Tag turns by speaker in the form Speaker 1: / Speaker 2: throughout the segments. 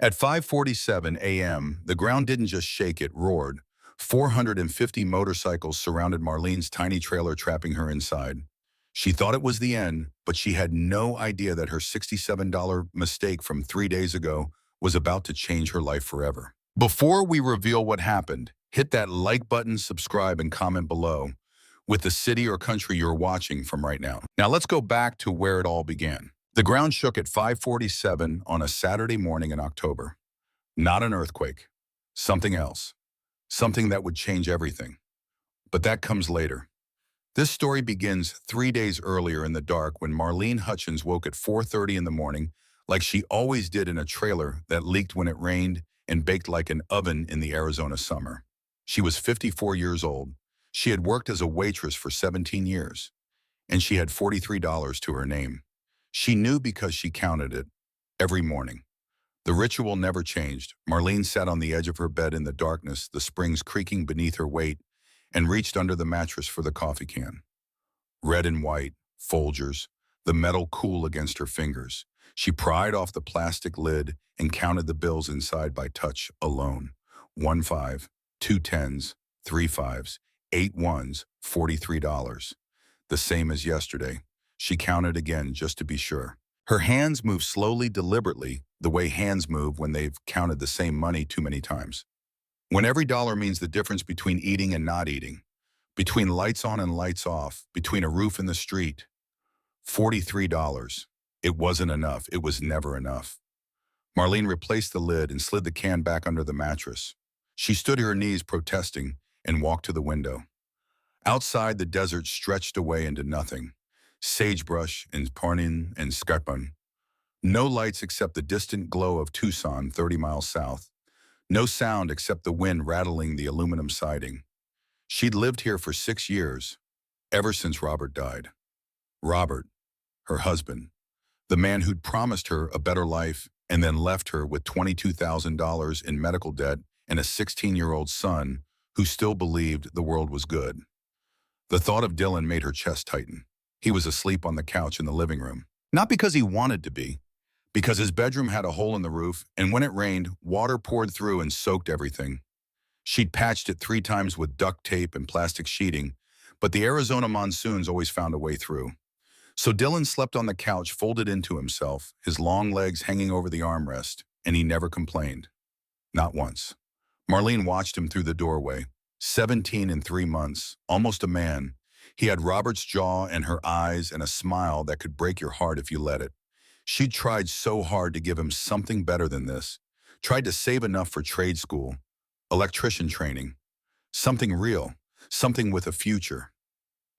Speaker 1: At 5:47 a.m., the ground didn't just shake, it roared. 450 motorcycles surrounded Marlene's tiny trailer, trapping her inside. She thought it was the end, but she had no idea that her $67 mistake from 3 days ago was about to change her life forever. Before we reveal what happened, hit that like button, subscribe, and comment below with the city or country you're watching from right now. Now let's go back to where it all began. The ground shook at 5:47 on a Saturday morning in October. Not an earthquake, something else, something that would change everything. But that comes later. This story begins 3 days earlier in the dark when Marlene Hutchins woke at 4:30 in the morning, like she always did, in a trailer that leaked when it rained and baked like an oven in the Arizona summer. She was 54 years old. She had worked as a waitress for 17 years, and she had $43 to her name. She knew because she counted it every morning. The ritual never changed. Marlene sat on the edge of her bed in the darkness, the springs creaking beneath her weight, and reached under the mattress for the coffee can. Red and white, Folgers, the metal cool against her fingers. She pried off the plastic lid and counted the bills inside by touch alone. 1 5, 2 10s, 3 5s, 8 1s, $43. The same as yesterday. She counted again just to be sure. Her hands moved slowly, deliberately, the way hands move when they've counted the same money too many times. When every dollar means the difference between eating and not eating, between lights on and lights off, between a roof and the street. $43. It wasn't enough. It was never enough. Marlene replaced the lid and slid the can back under the mattress. She stood to her knees, protesting, and walked to the window. Outside, the desert stretched away into nothing. Sagebrush and Parnin and Scarpon. No lights except the distant glow of Tucson, 30 miles south. No sound except the wind rattling the aluminum siding. She'd lived here for 6 years, ever since Robert died. Robert, her husband, the man who'd promised her a better life and then left her with $22,000 in medical debt and a 16-year-old son who still believed the world was good. The thought of Dylan made her chest tighten. He was asleep on the couch in the living room. Not because he wanted to be, because his bedroom had a hole in the roof, and when it rained, water poured through and soaked everything. She'd patched it 3 times with duct tape and plastic sheeting, but the Arizona monsoons always found a way through. So Dylan slept on the couch, folded into himself, his long legs hanging over the armrest, and he never complained. Not once. Marlene watched him through the doorway. 17 in 3 months, almost a man. He had Robert's jaw and her eyes and a smile that could break your heart if you let it. She'd tried so hard to give him something better than this, tried to save enough for trade school, electrician training, something real, something with a future.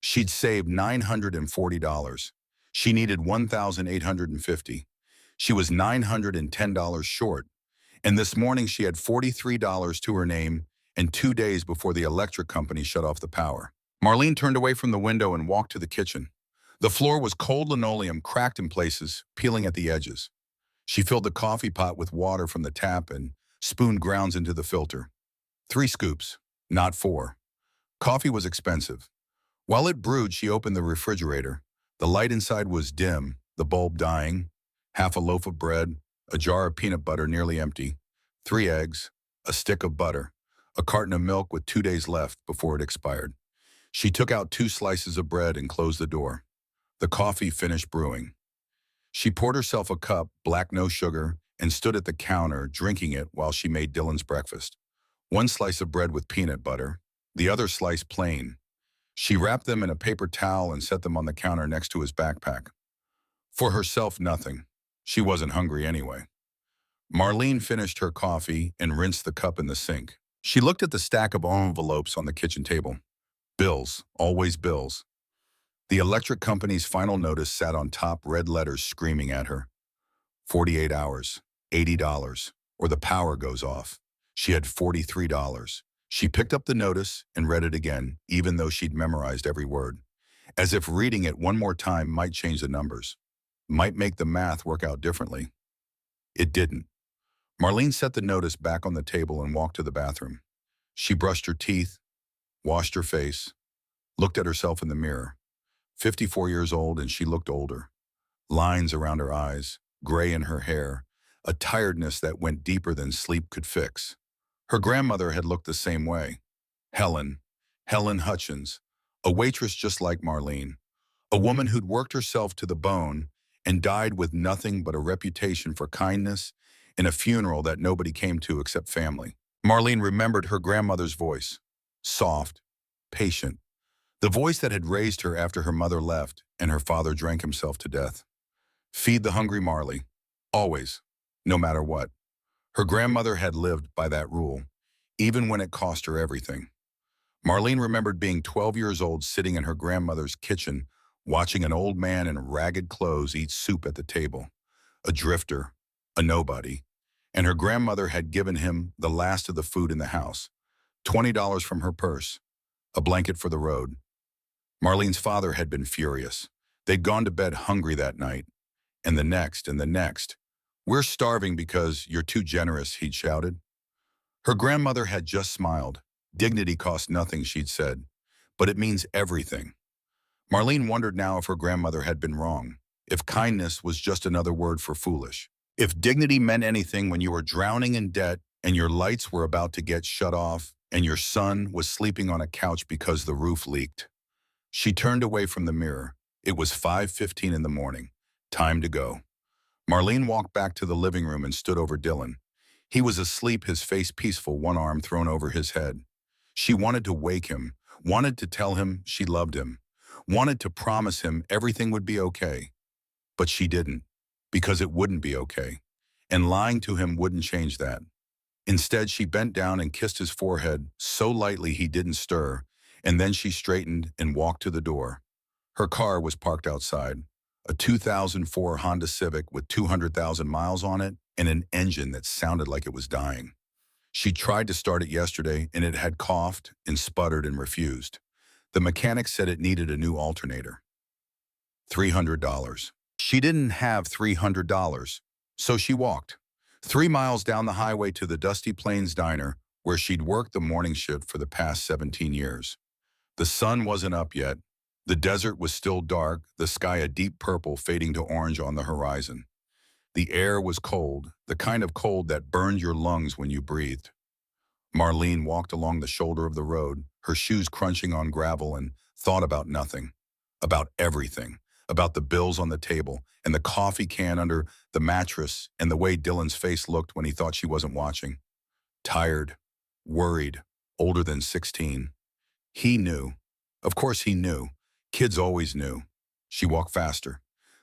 Speaker 1: She'd saved $940. She needed $1,850. She was $910 short, and this morning she had $43 to her name and 2 days before the electric company shut off the power. Marlene turned away from the window and walked to the kitchen. The floor was cold linoleum, cracked in places, peeling at the edges. She filled the coffee pot with water from the tap and spooned grounds into the filter. 3 scoops, not 4. Coffee was expensive. While it brewed, she opened the refrigerator. The light inside was dim, the bulb dying. Half a loaf of bread, a jar of peanut butter nearly empty, 3 eggs, a stick of butter, a carton of milk with 2 days left before it expired. She took out 2 slices of bread and closed the door. The coffee finished brewing. She poured herself a cup, black, no sugar, and stood at the counter, drinking it while she made Dylan's breakfast. 1 slice of bread with peanut butter, the other slice plain. She wrapped them in a paper towel and set them on the counter next to his backpack. For herself, nothing. She wasn't hungry anyway. Marlene finished her coffee and rinsed the cup in the sink. She looked at the stack of envelopes on the kitchen table. Bills, always bills. The electric company's final notice sat on top, red letters screaming at her. 48 hours, $80, or the power goes off. She had $43. She picked up the notice and read it again, even though she'd memorized every word, as if reading it one more time might change the numbers, might make the math work out differently. It didn't. Marlene set the notice back on the table and walked to the bathroom. She brushed her teeth, washed her face, looked at herself in the mirror. 54 years old, and she looked older. Lines around her eyes, gray in her hair, a tiredness that went deeper than sleep could fix. Her grandmother had looked the same way. Helen, Helen Hutchins, a waitress just like Marlene, a woman who'd worked herself to the bone and died with nothing but a reputation for kindness in a funeral that nobody came to except family. Marlene remembered her grandmother's voice, soft, patient, the voice that had raised her after her mother left and her father drank himself to death. Feed the hungry Marley, always, no matter what. Her grandmother had lived by that rule, even when it cost her everything. Marlene remembered being 12 years old sitting in her grandmother's kitchen, watching an old man in ragged clothes eat soup at the table, a drifter, a nobody, and her grandmother had given him the last of the food in the house, $20 from her purse, a blanket for the road. Marlene's father had been furious. They'd gone to bed hungry that night, and the next and the next. "We're starving because you're too generous," he'd shouted. Her grandmother had just smiled. Dignity costs nothing, she'd said, but it means everything. Marlene wondered now if her grandmother had been wrong, if kindness was just another word for foolish, if dignity meant anything when you were drowning in debt and your lights were about to get shut off and your son was sleeping on a couch because the roof leaked. She turned away from the mirror. It was 5:15 in the morning. Time to go. Marlene walked back to the living room and stood over Dylan. He was asleep, his face peaceful, one arm thrown over his head. She wanted to wake him, wanted to tell him she loved him, wanted to promise him everything would be okay. But she didn't, because it wouldn't be okay. And lying to him wouldn't change that. Instead, she bent down and kissed his forehead so lightly he didn't stir, and then she straightened and walked to the door. Her car was parked outside, a 2004 Honda Civic with 200,000 miles on it and an engine that sounded like it was dying. She tried to start it yesterday, and it had coughed and sputtered and refused. The mechanic said it needed a new alternator. $300. She didn't have $300, so she walked 3 miles down the highway to the Dusty Plains Diner, where she'd worked the morning shift for the past 17 years. The sun wasn't up yet. The desert was still dark, the sky a deep purple fading to orange on the horizon. The air was cold, the kind of cold that burned your lungs when you breathed. Marlene walked along the shoulder of the road, her shoes crunching on gravel, and thought about nothing, about everything, about the bills on the table and the coffee can under the mattress and the way Dylan's face looked when he thought she wasn't watching. Tired, worried, older than 16. He knew. Of course he knew. Kids always knew. She walked faster.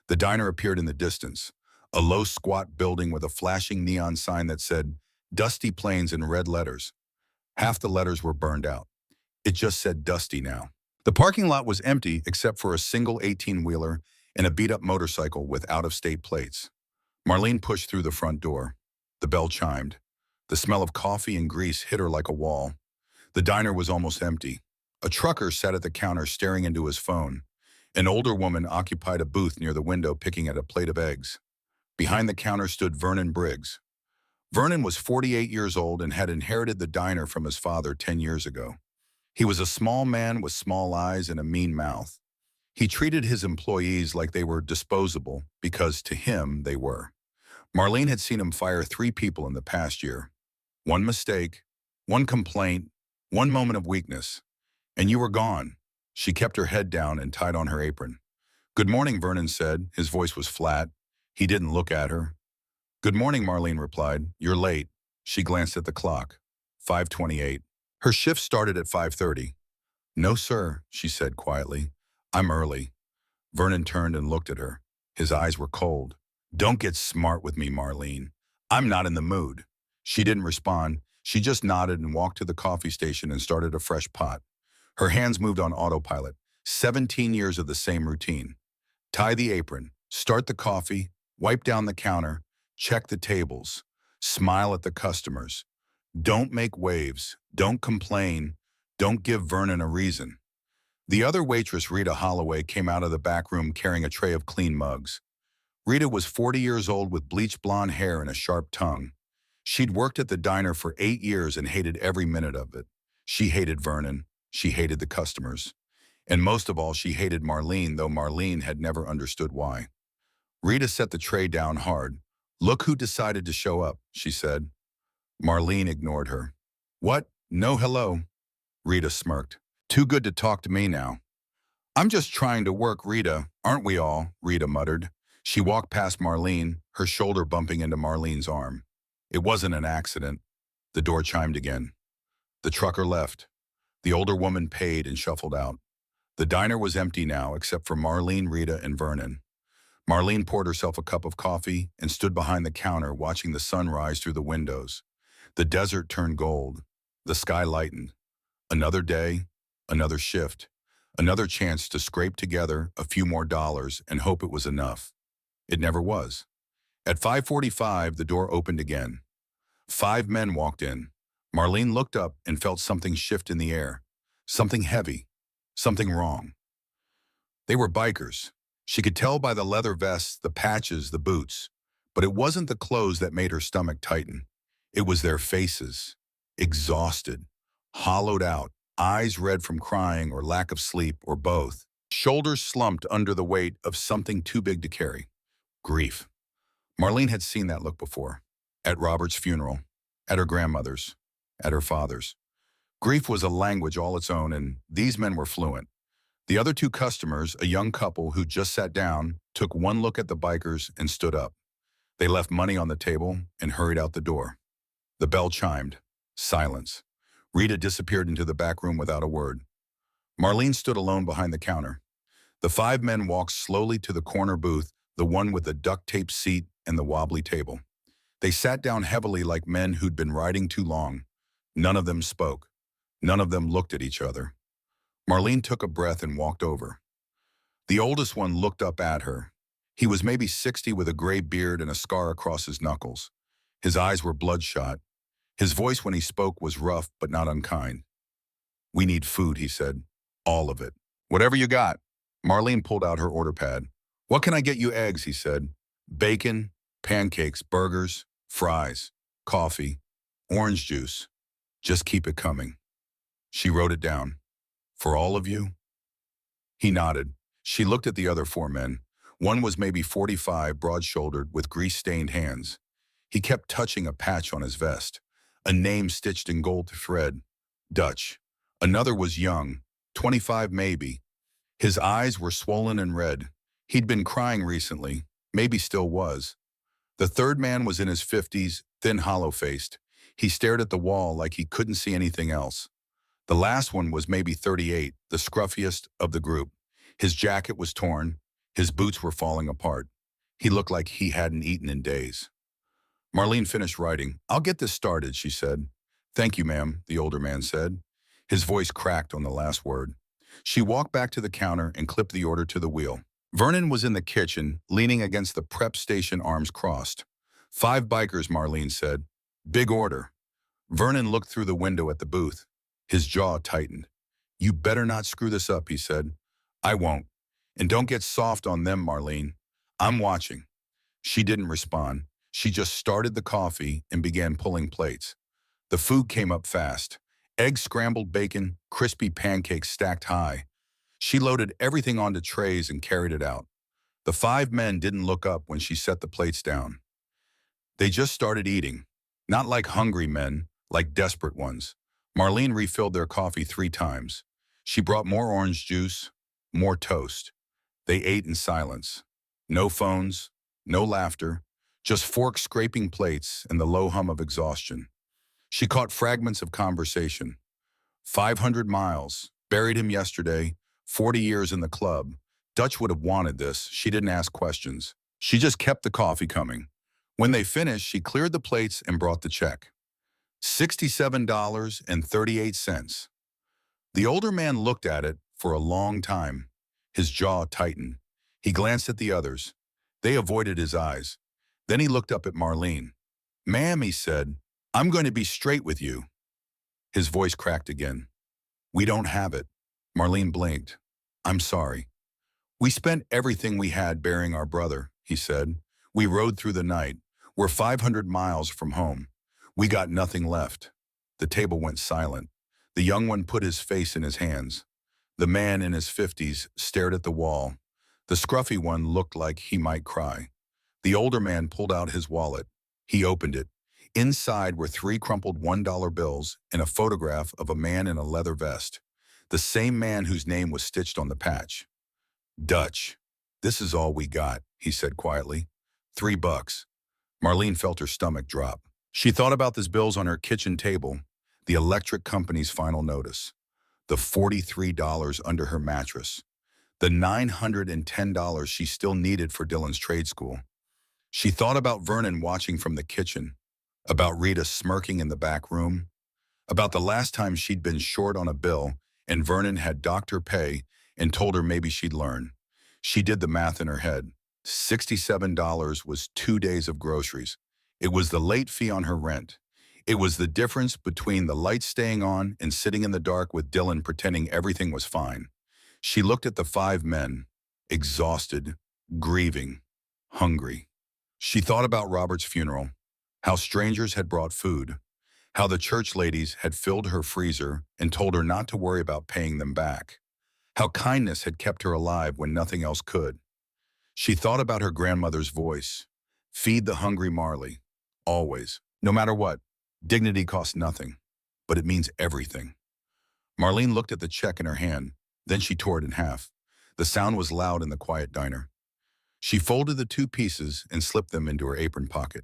Speaker 1: The diner appeared in the distance, a low, squat building with a flashing neon sign that said, Dusty Plains in red letters. Half the letters were burned out. It just said Dusty now. The parking lot was empty except for a single 18-wheeler and a beat-up motorcycle with out-of-state plates. Marlene pushed through the front door. The bell chimed. The smell of coffee and grease hit her like a wall. The diner was almost empty. A trucker sat at the counter staring into his phone. An older woman occupied a booth near the window picking at a plate of eggs. Behind the counter stood Vernon Briggs. Vernon was 48 years old and had inherited the diner from his father 10 years ago. He was a small man with small eyes and a mean mouth. He treated his employees like they were disposable because to him they were. Marlene had seen him fire 3 people in the past year. One mistake, one complaint, one moment of weakness, and you were gone. She kept her head down and tied on her apron. "Good morning," Vernon said. His voice was flat. He didn't look at her. "Good morning," Marlene replied. "You're late." She glanced at the clock. 5:28. Her shift started at 5:30. "No, sir," she said quietly. "I'm early." Vernon turned and looked at her. His eyes were cold. "Don't get smart with me, Marlene. I'm not in the mood." She didn't respond. She just nodded and walked to the coffee station and started a fresh pot. Her hands moved on autopilot. 17 years of the same routine. Tie the apron, start the coffee, wipe down the counter, check the tables, smile at the customers. Don't make waves, don't complain, don't give Vernon a reason. The other waitress, Rita Holloway, came out of the back room carrying a tray of clean mugs. Rita was 40 years old with bleached blonde hair and a sharp tongue. She'd worked at the diner for 8 years and hated every minute of it. She hated Vernon. She hated the customers. And most of all, she hated Marlene, though Marlene had never understood why. Rita set the tray down hard, Look who decided to show up, she said. Marlene ignored her. What? No hello? Rita smirked. Too good to talk to me now. I'm just trying to work, Rita, aren't we all? Rita muttered. She walked past Marlene, her shoulder bumping into Marlene's arm. It wasn't an accident. The door chimed again. The trucker left. The older woman paid and shuffled out. The diner was empty now, except for Marlene, Rita, and Vernon. Marlene poured herself a cup of coffee and stood behind the counter watching the sun rise through the windows. The desert turned gold. The sky lightened. Another day, another shift, another chance to scrape together a few more dollars and hope it was enough. It never was. At 5:45, the door opened again. 5 men walked in. Marlene looked up and felt something shift in the air. Something heavy. Something wrong. They were bikers. She could tell by the leather vests, the patches, the boots. But it wasn't the clothes that made her stomach tighten. It was their faces. Exhausted. Hollowed out. Eyes red from crying or lack of sleep or both. Shoulders slumped under the weight of something too big to carry. Grief. Marlene had seen that look before. At Robert's funeral. At her grandmother's. At her father's. Grief was a language all its own, and these men were fluent. The other 2 customers, a young couple who just sat down, took one look at the bikers and stood up. They left money on the table and hurried out the door. The bell chimed. Silence. Rita disappeared into the back room without a word. Marlene stood alone behind the counter. The 5 men walked slowly to the corner booth, the one with the duct-tape seat and the wobbly table. They sat down heavily like men who'd been riding too long. None of them spoke. None of them looked at each other. Marlene took a breath and walked over. The oldest one looked up at her. He was maybe 60 with a gray beard and a scar across his knuckles. His eyes were bloodshot. His voice when he spoke was rough but not unkind. We need food, he said. All of it. Whatever you got. Marlene pulled out her order pad. What can I get you? Eggs, he said. Bacon, pancakes, burgers, fries, coffee, orange juice. Just keep it coming. She wrote it down. For all of you? He nodded. She looked at the other 4 men. One was maybe 45, broad-shouldered, with grease-stained hands. He kept touching a patch on his vest, a name stitched in gold thread. Dutch. Another was young, 25 maybe. His eyes were swollen and red. He'd been crying recently, maybe still was. The 3rd man was in his 50s, thin, hollow-faced. He stared at the wall like he couldn't see anything else. The last one was maybe 38, the scruffiest of the group. His jacket was torn. His boots were falling apart. He looked like he hadn't eaten in days. Marlene finished writing. I'll get this started, she said. Thank you, ma'am, the older man said. His voice cracked on the last word. She walked back to the counter and clipped the order to the wheel. Vernon was in the kitchen, leaning against the prep station, arms crossed. 5 bikers, Marlene said. Big order. Vernon looked through the window at the booth. His jaw tightened. You better not screw this up, he said. I won't. And don't get soft on them, Marlene. I'm watching. She didn't respond. She just started the coffee and began pulling plates. The food came up fast. Eggs, scrambled bacon, crispy pancakes stacked high. She loaded everything onto trays and carried it out. The 5 men didn't look up when she set the plates down. They just started eating. Not like hungry men, like desperate ones. Marlene refilled their coffee 3 times. She brought more orange juice, more toast. They ate in silence. No phones, no laughter, just forks scraping plates and the low hum of exhaustion. She caught fragments of conversation. 500 miles, buried him yesterday, 40 years in the club. Dutch would have wanted this. She didn't ask questions. She just kept the coffee coming. When they finished, she cleared the plates and brought the check. $67.38. The older man looked at it for a long time. His jaw tightened. He glanced at the others. They avoided his eyes. Then he looked up at Marlene. Ma'am, he said, I'm going to be straight with you. His voice cracked again. We don't have it. Marlene blinked. I'm sorry. We spent everything we had burying our brother, he said. We rode through the night. We're 500 miles from home. We got nothing left. The table went silent. The young one put his face in his hands. The man in his 50s stared at the wall. The scruffy one looked like he might cry. The older man pulled out his wallet. He opened it. Inside were three crumpled $1 bills and a photograph of a man in a leather vest. The same man whose name was stitched on the patch. Dutch. This is all we got, he said quietly. $3. Marlene felt her stomach drop. She thought about these bills on her kitchen table, the electric company's final notice, the $43 under her mattress, the $910 she still needed for Dylan's trade school. She thought about Vernon watching from the kitchen, about Rita smirking in the back room, about the last time she'd been short on a bill and Vernon had docked her pay and told her maybe she'd learn. She did the math in her head. $67 was 2 days of groceries. It was the late fee on her rent. It was the difference between the lights staying on and sitting in the dark with Dylan pretending everything was fine. She looked at the 5 men, exhausted, grieving, hungry. She thought about Robert's funeral, how strangers had brought food, how the church ladies had filled her freezer and told her not to worry about paying them back, how kindness had kept her alive when nothing else could. She thought about her grandmother's voice. Feed the hungry Marley. Always. No matter what. Dignity costs nothing. But it means everything. Marlene looked at the check in her hand. Then she tore it in half. The sound was loud in the quiet diner. She folded the 2 pieces and slipped them into her apron pocket.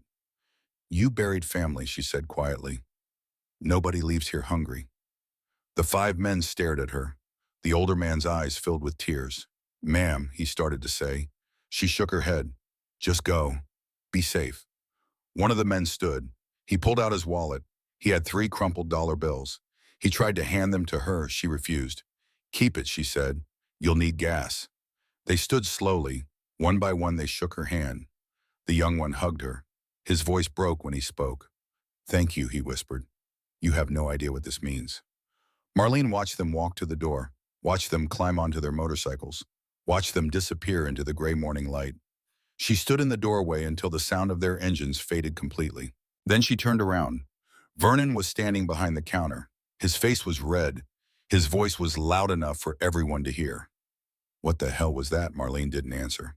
Speaker 1: You buried family, she said quietly. Nobody leaves here hungry. The 5 men stared at her. The older man's eyes filled with tears. Ma'am, he started to say. She shook her head. Just go. Be safe. One of the men stood. He pulled out his wallet. He had 3 crumpled dollar bills. He tried to hand them to her. She refused. Keep it, she said. You'll need gas. They stood slowly. One by one, they shook her hand. The young one hugged her. His voice broke when he spoke. Thank you, he whispered. You have no idea what this means. Marlene watched them walk to the door, watched them climb onto their motorcycles, watched them disappear into the gray morning light. She stood in the doorway until the sound of their engines faded completely. Then she turned around. Vernon was standing behind the counter. His face was red. His voice was loud enough for everyone to hear. What the hell was that? Marlene didn't answer.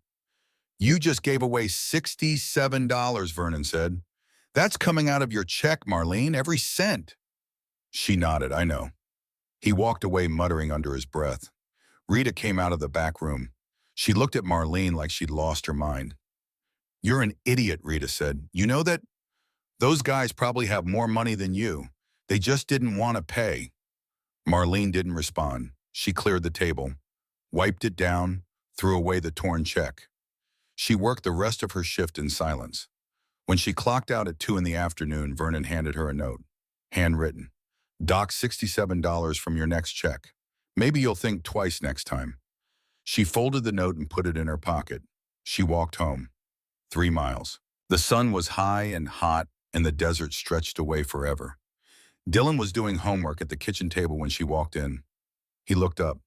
Speaker 1: You just gave away $67, Vernon said. That's coming out of your check, Marlene, every cent. She nodded, I know. He walked away muttering under his breath. Rita came out of the back room. She looked at Marlene like she'd lost her mind. You're an idiot, Rita said. You know that? Those guys probably have more money than you. They just didn't want to pay. Marlene didn't respond. She cleared the table, wiped it down, threw away the torn check. She worked the rest of her shift in silence. When she clocked out at 2 in the afternoon, Vernon handed her a note, handwritten. Dock $67 from your next check. Maybe you'll think twice next time. She folded the note and put it in her pocket. She walked home. 3 miles. The sun was high and hot, and the desert stretched away forever. Dylan was doing homework at the kitchen table when she walked in. He looked up.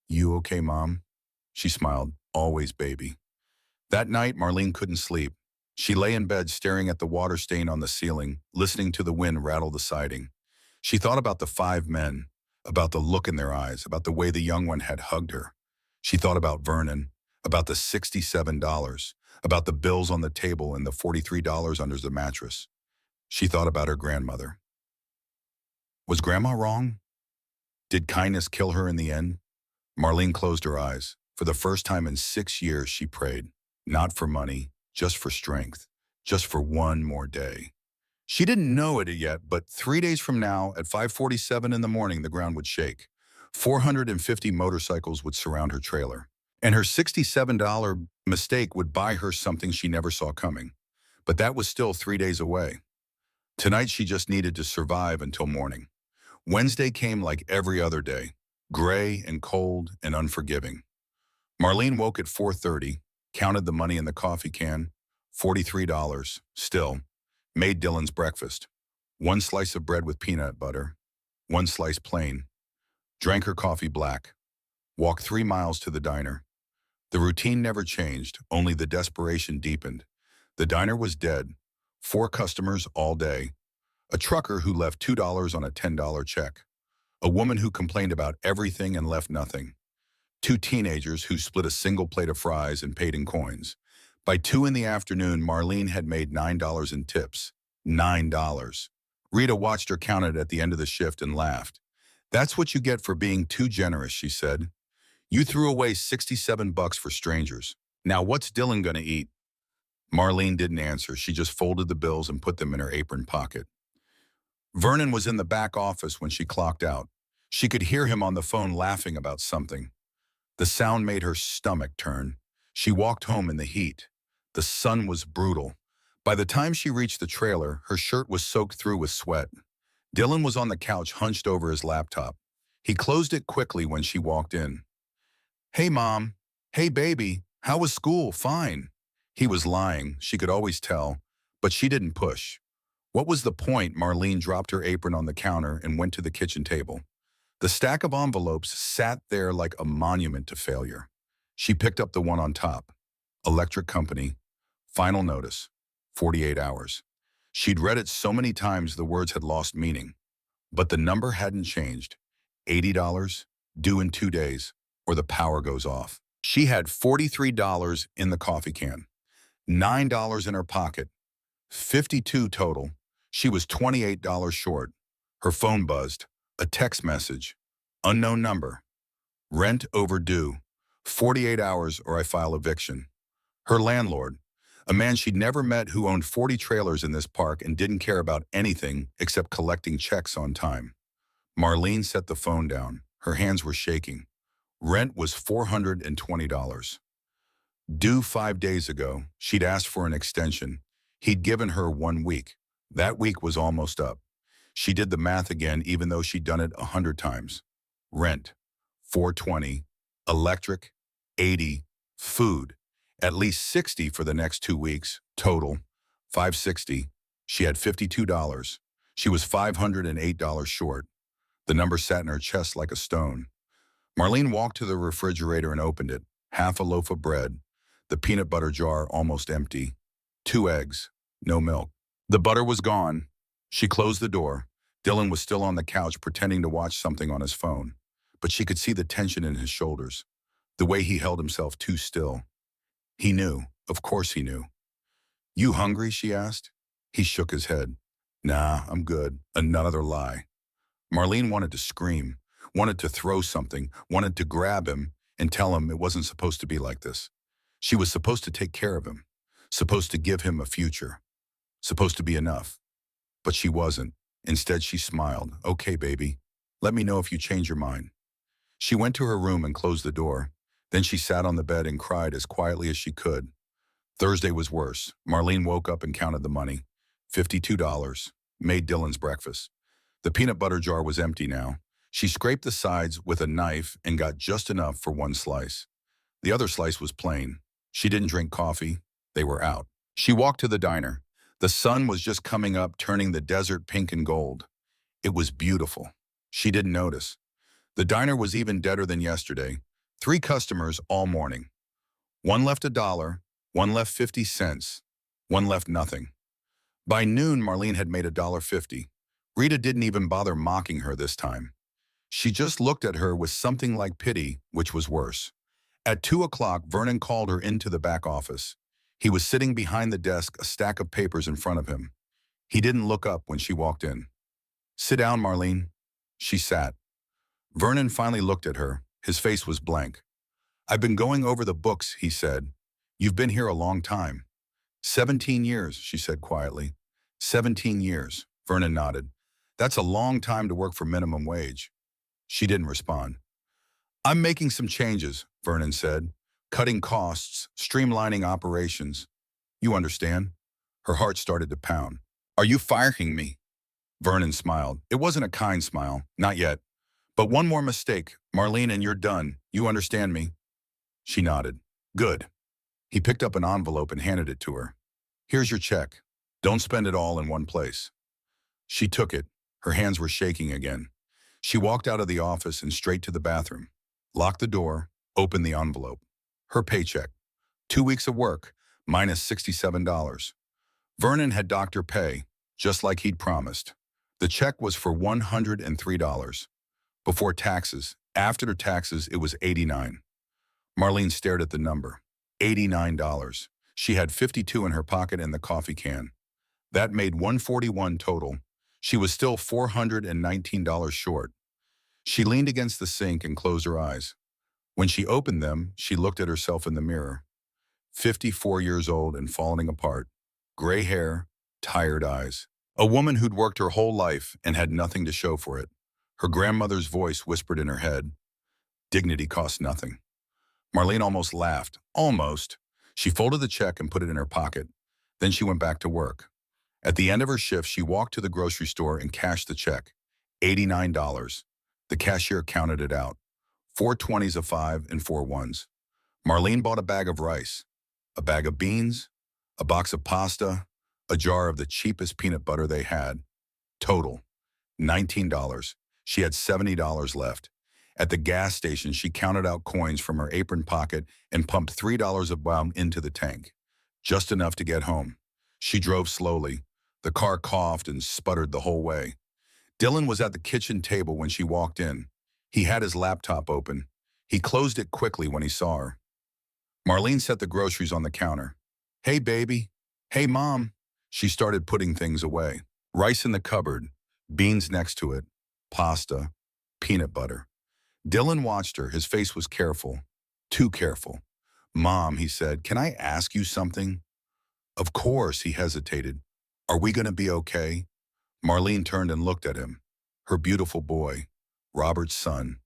Speaker 1: You okay, Mom? She smiled. Always, baby. That night, Marlene couldn't sleep. She lay in bed staring at the water stain on the ceiling, listening to the wind rattle the siding. She thought about the 5 men, about the look in their eyes, about the way the young one had hugged her. She thought about Vernon, about the $67, about the bills on the table and the $43 under the mattress. She thought about her grandmother. Was Grandma wrong? Did kindness kill her in the end? Marlene closed her eyes. For the first time in 6 years, she prayed. Not for money, just for strength, just for one more day. She didn't know it yet, but 3 days from now, at 5:47 in the morning, the ground would shake. 450 motorcycles would surround her trailer. And her $67 mistake would buy her something she never saw coming. But that was still 3 days away. Tonight, she just needed to survive until morning. Wednesday came like every other day, gray and cold and unforgiving. Marlene woke at 4:30, counted the money in the coffee can, $43, still, made Dylan's breakfast. 1 slice of bread with peanut butter, 1 slice plain, drank her coffee black, walked 3 miles to the diner. The routine never changed, only the desperation deepened. The diner was dead, 4 customers all day, a trucker who left $2 on a $10 check, a woman who complained about everything and left nothing, 2 teenagers who split a single plate of fries and paid in coins. By 2 in the afternoon, Marlene had made $9 in tips. $9. Rita watched her count it at the end of the shift and laughed. That's what you get for being too generous, she said. You threw away 67 bucks for strangers. Now what's Dylan gonna eat? Marlene didn't answer. She just folded the bills and put them in her apron pocket. Vernon was in the back office when she clocked out. She could hear him on the phone laughing about something. The sound made her stomach turn. She walked home in the heat. The sun was brutal. By the time she reached the trailer, her shirt was soaked through with sweat. Dylan was on the couch hunched over his laptop. He closed it quickly when she walked in. Hey, Mom. Hey, baby. How was school? Fine. He was lying, she could always tell, but she didn't push. What was the point? Marlene dropped her apron on the counter and went to the kitchen table. The stack of envelopes sat there like a monument to failure. She picked up the one on top. Electric company. Final notice. 48 hours. She'd read it so many times the words had lost meaning. But the number hadn't changed. $80, due in 2 days, or the power goes off. She had $43 in the coffee can. $9 in her pocket. 52 total. She was $28 short. Her phone buzzed. A text message. Unknown number. Rent overdue. 48 hours or I file eviction. Her landlord, a man she'd never met who owned 40 trailers in this park and didn't care about anything except collecting checks on time. Marlene set the phone down. Her hands were shaking. Rent was $420. Due 5 days ago, she'd asked for an extension. He'd given her 1 week. That week was almost up. She did the math again even though she'd done it 100 times. Rent, $420. Electric, $80. Food, at least $60 for the next 2 weeks. Total, $560. She had $52. She was $508 short. The number sat in her chest like a stone. Marlene walked to the refrigerator and opened it. Half a loaf of bread. The peanut butter jar almost empty. 2 eggs. No milk. The butter was gone. She closed the door. Dylan was still on the couch pretending to watch something on his phone. But she could see the tension in his shoulders. The way he held himself too still. He knew. Of course he knew. You hungry? She asked. He shook his head. Nah, I'm good. Another lie. Marlene wanted to scream. Wanted to throw something. Wanted to grab him and tell him it wasn't supposed to be like this. She was supposed to take care of him. Supposed to give him a future. Supposed to be enough. But she wasn't. Instead, she smiled. Okay, baby. Let me know if you change your mind. She went to her room and closed the door. Then she sat on the bed and cried as quietly as she could. Thursday was worse. Marlene woke up and counted the money. $52. Made Dylan's breakfast. The peanut butter jar was empty now. She scraped the sides with a knife and got just enough for 1 slice. The other slice was plain. She didn't drink coffee. They were out. She walked to the diner. The sun was just coming up, turning the desert pink and gold. It was beautiful. She didn't notice. The diner was even deader than yesterday. 3 customers all morning. One left $1, one left 50 cents, one left nothing. By noon, Marlene had made $1.50. Rita didn't even bother mocking her this time. She just looked at her with something like pity, which was worse. At 2 o'clock, Vernon called her into the back office. He was sitting behind the desk, a stack of papers in front of him. He didn't look up when she walked in. Sit down, Marlene. She sat. Vernon finally looked at her. His face was blank. I've been going over the books, he said. You've been here a long time. 17 years, she said quietly. 17 years, Vernon nodded. That's a long time to work for minimum wage. She didn't respond. I'm making some changes, Vernon said. Cutting costs, streamlining operations. You understand? Her heart started to pound. Are you firing me? Vernon smiled. It wasn't a kind smile, not yet. But one more mistake, Marlene, and you're done. You understand me? She nodded. Good. He picked up an envelope and handed it to her. Here's your check. Don't spend it all in one place. She took it. Her hands were shaking again. She walked out of the office and straight to the bathroom. Locked the door, opened the envelope. Her paycheck. 2 weeks of work, minus $67. Vernon had docked her pay, just like he'd promised. The check was for $103. Before taxes, after the taxes, it was $89. Marlene stared at the number. $89. She had 52 in her pocket and the coffee can. That made 141 total. She was still $419 short. She leaned against the sink and closed her eyes. When she opened them, she looked at herself in the mirror. 54 years old and falling apart. Gray hair, tired eyes. A woman who'd worked her whole life and had nothing to show for it. Her grandmother's voice whispered in her head, "Dignity costs nothing." Marlene almost laughed. Almost. She folded the check and put it in her pocket. Then she went back to work. At the end of her shift, she walked to the grocery store and cashed the check. $89. The cashier counted it out. 4 20s, a 5, and 4 1s. Marlene bought a bag of rice, a bag of beans, a box of pasta, a jar of the cheapest peanut butter they had. Total, $19. She had $70 left. At the gas station, she counted out coins from her apron pocket and pumped $3 of them into the tank. Just enough to get home. She drove slowly. The car coughed and sputtered the whole way. Dylan was at the kitchen table when she walked in. He had his laptop open. He closed it quickly when he saw her. Marlene set the groceries on the counter. "Hey, baby." "Hey, Mom." She started putting things away. Rice in the cupboard, beans next to it, pasta, peanut butter. Dylan watched her. His face was careful. Too careful. "Mom," he said, "can I ask you something?" "Of course," he hesitated. "Are we going to be okay?" Marlene turned and looked at him. Her beautiful boy, Robert's son.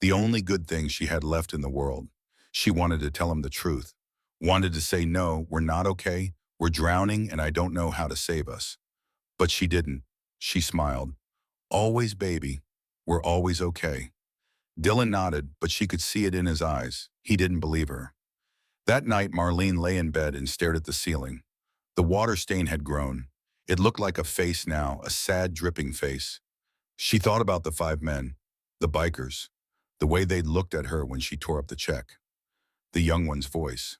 Speaker 1: The only good thing she had left in the world. She wanted to tell him the truth. Wanted to say, "No, we're not okay. We're drowning and I don't know how to save us." But she didn't. She smiled. "Always, baby. We're always okay." Dylan nodded, but she could see it in his eyes. He didn't believe her. That night, Marlene lay in bed and stared at the ceiling. The water stain had grown. It looked like a face now, a sad, dripping face. She thought about the 5 men, the bikers, the way they'd looked at her when she tore up the check. The young one's voice.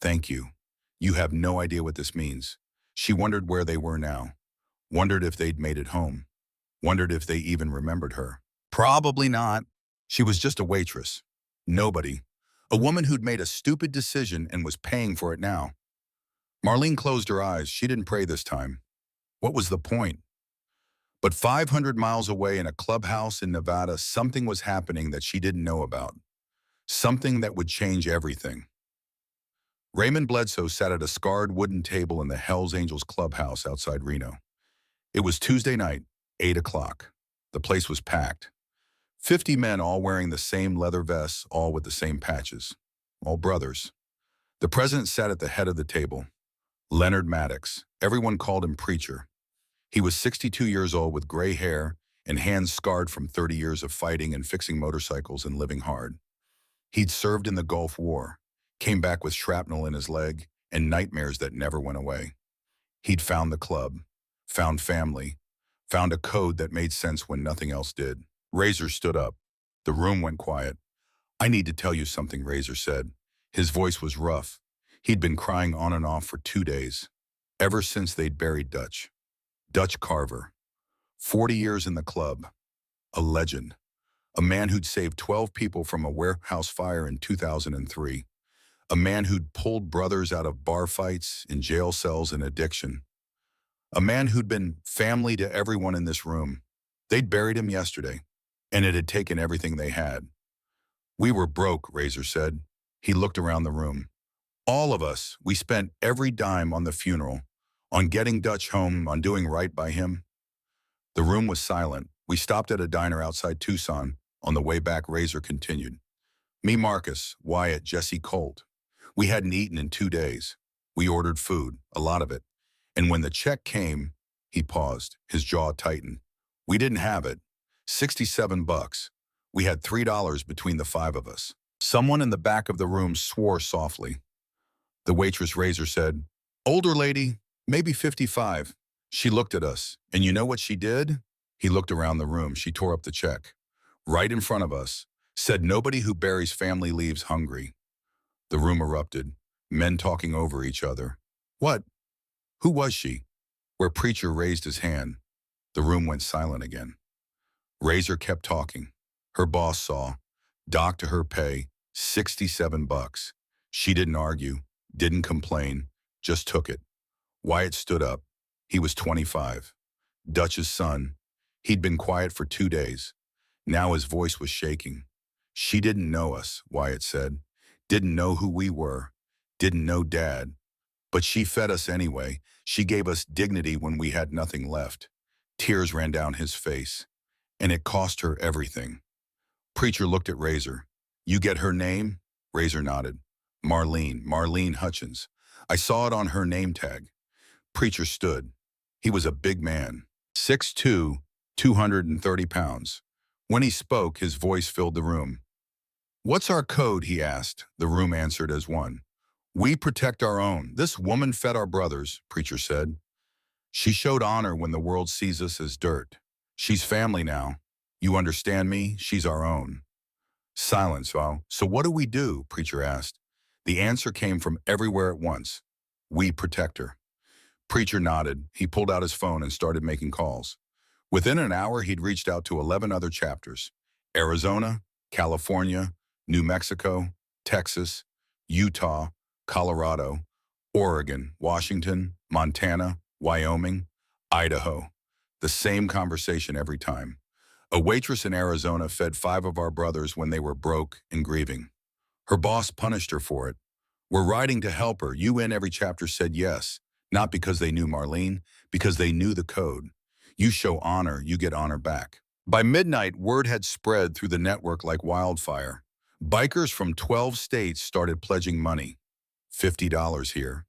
Speaker 1: "Thank you. You have no idea what this means." She wondered where they were now. Wondered if they'd made it home. Wondered if they even remembered her. Probably not. She was just a waitress. Nobody. A woman who'd made a stupid decision and was paying for it now. Marlene closed her eyes. She didn't pray this time. What was the point? But 500 miles away in a clubhouse in Nevada, something was happening that she didn't know about. Something that would change everything. Raymond Bledsoe sat at a scarred wooden table in the Hells Angels clubhouse outside Reno. It was Tuesday night, 8 o'clock. The place was packed. 50 men all wearing the same leather vests, all with the same patches. All brothers. The president sat at the head of the table. Leonard Maddox. Everyone called him Preacher. He was 62 years old with gray hair and hands scarred from 30 years of fighting and fixing motorcycles and living hard. He'd served in the Gulf War, came back with shrapnel in his leg and nightmares that never went away. He'd found the club, found family, found a code that made sense when nothing else did. Razor stood up. The room went quiet. "I need to tell you something," Razor said. His voice was rough. He'd been crying on and off for 2 days, ever since they'd buried Dutch. Dutch Carver. 40 years in the club. A legend. A man who'd saved 12 people from a warehouse fire in 2003. A man who'd pulled brothers out of bar fights, in jail cells, and addiction. A man who'd been family to everyone in this room. They'd buried him yesterday, and it had taken everything they had. "We were broke," Razor said. He looked around the room. "All of us, we spent every dime on the funeral, on getting Dutch home, on doing right by him." The room was silent. "We stopped at a diner outside Tucson. On the way back," Razor continued. "Me, Marcus, Wyatt, Jesse, Colt. We hadn't eaten in 2 days. We ordered food, a lot of it. And when the check came," he paused, his jaw tightened. "We didn't have it. $67. We had $3 between the 5 of us." Someone in the back of the room swore softly. The waitress, Razor said, "Older lady, maybe 55. She looked at us, and you know what she did?" He looked around the room. She tore up the check. Right in front of us. Said, "Nobody who buries family leaves hungry." The room erupted. Men talking over each other. "What? Who was she?" Where Preacher raised his hand. The room went silent again. Razor kept talking. Her boss saw. Docked to her pay, $67. She didn't argue, didn't complain, just took it. Wyatt stood up. He was 25. Dutch's son. He'd been quiet for 2 days. Now his voice was shaking. She didn't know us, Wyatt said. Didn't know who we were. Didn't know Dad. But she fed us anyway. She gave us dignity when we had nothing left. Tears ran down his face. And it cost her everything. Preacher looked at Razor. You get her name? Razor nodded. Marlene Hutchins. I saw it on her name tag. Preacher stood. He was a big man. 6'2", 230 pounds. When he spoke, his voice filled the room. What's our code, he asked. The room answered as one. We protect our own. This woman fed our brothers, Preacher said. She showed honor when the world sees us as dirt. She's family now. You understand me? She's our own. Silence, Val. So what do we do? Preacher asked. The answer came from everywhere at once. We protect her. Preacher nodded. He pulled out his phone and started making calls. Within an hour, he'd reached out to 11 other chapters. Arizona, California, New Mexico, Texas, Utah, Colorado, Oregon, Washington, Montana, Wyoming, Idaho. The same conversation every time. A waitress in Arizona fed 5 of our brothers when they were broke and grieving. Her boss punished her for it. We're riding to help her. You in every chapter said yes, not because they knew Marlene, because they knew the code. You show honor, you get honor back. By midnight, word had spread through the network like wildfire. Bikers from 12 states started pledging money. $50 here,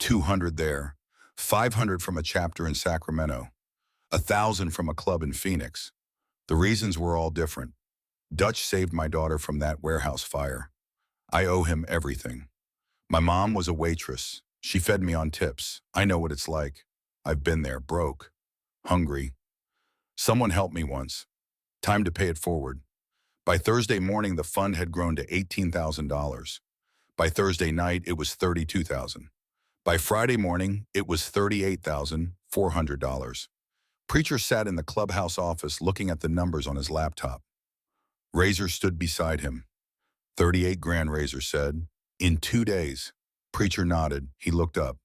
Speaker 1: $200 there, $500 from a chapter in Sacramento, $1,000 from a club in Phoenix. The reasons were all different. Dutch saved my daughter from that warehouse fire. I owe him everything. My mom was a waitress. She fed me on tips. I know what it's like. I've been there, broke, hungry. Someone helped me once. Time to pay it forward. By Thursday morning, the fund had grown to $18,000. By Thursday night, it was $32,000. By Friday morning, it was $38,400. Preacher sat in the clubhouse office looking at the numbers on his laptop. Razor stood beside him. 38 grand, Razor said. In 2 days. Preacher nodded. He looked up.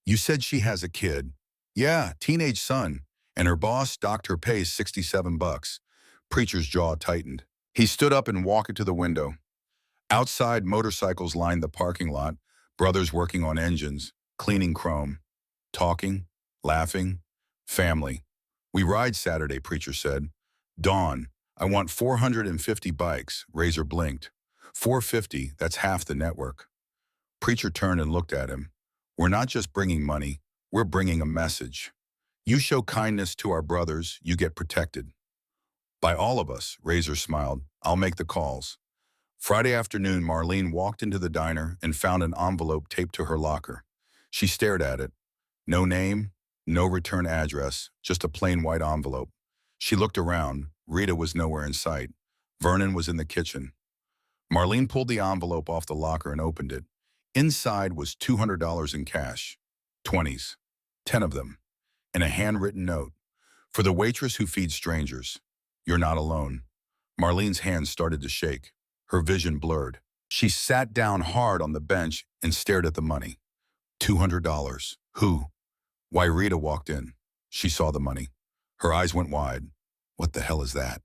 Speaker 1: You said she has a kid. Yeah, teenage son. And her boss docked her pay $67. Preacher's jaw tightened. He stood up and walked to the window. Outside, motorcycles lined the parking lot, brothers working on engines, cleaning chrome, talking, laughing, family. We ride Saturday, Preacher said. Dawn, I want 450 bikes. Razor blinked. 450, that's half the network. Preacher turned and looked at him. We're not just bringing money, we're bringing a message. You show kindness to our brothers, you get protected. By all of us, Razor smiled. I'll make the calls. Friday afternoon, Marlene walked into the diner and found an envelope taped to her locker. She stared at it. No name, no return address, just a plain white envelope. She looked around. Rita was nowhere in sight. Vernon was in the kitchen. Marlene pulled the envelope off the locker and opened it. Inside was $200 in cash. 20s. 10 of them. And a handwritten note. For the waitress who feeds strangers. You're not alone. Marlene's hands started to shake. Her vision blurred. She sat down hard on the bench and stared at the money. $200. Who? Why, Rita walked in. She saw the money. Her eyes went wide. What the hell is that?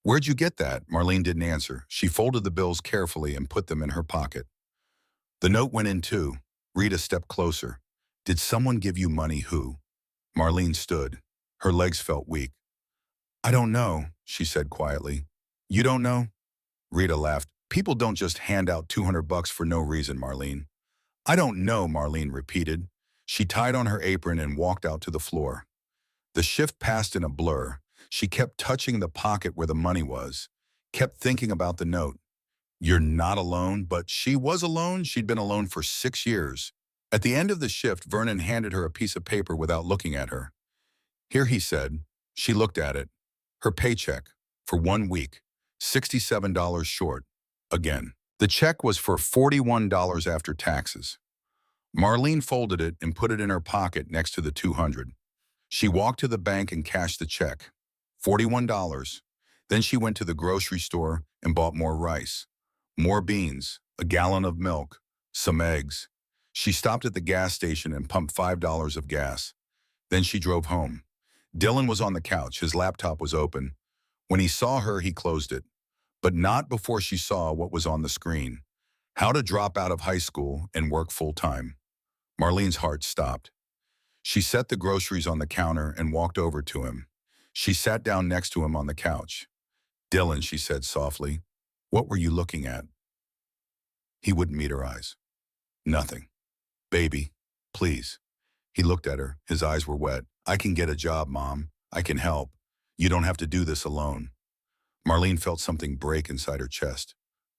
Speaker 1: Where'd you get that? Marlene didn't answer. She folded the bills carefully and put them in her pocket. The note went in too. Rita stepped closer. Did someone give you money? Who? Marlene stood. Her legs felt weak. I don't know, she said quietly. You don't know? Rita laughed. People don't just hand out $200 for no reason, Marlene. I don't know, Marlene repeated. She tied on her apron and walked out to the floor. The shift passed in a blur. She kept touching the pocket where the money was, kept thinking about the note. You're not alone, but she was alone. She'd been alone for 6 years. At the end of the shift, Vernon handed her a piece of paper without looking at her. Here, he said. She looked at it. Her paycheck, for 1 week, $67 short, again. The check was for $41 after taxes. Marlene folded it and put it in her pocket next to the $200. She walked to the bank and cashed the check. $41. Then she went to the grocery store and bought more rice, more beans, a gallon of milk, some eggs. She stopped at the gas station and pumped $5 of gas. Then she drove home. Dylan was on the couch. His laptop was open. When he saw her, he closed it. But not before she saw what was on the screen. How to drop out of high school and work full-time. Marlene's heart stopped. She set the groceries on the counter and walked over to him. She sat down next to him on the couch. "Dylan," she said softly, "what were you looking at?" He wouldn't meet her eyes. "Nothing. Baby, please." He looked at her. His eyes were wet. "I can get a job, Mom. I can help. You don't have to do this alone." Marlene felt something break inside her chest.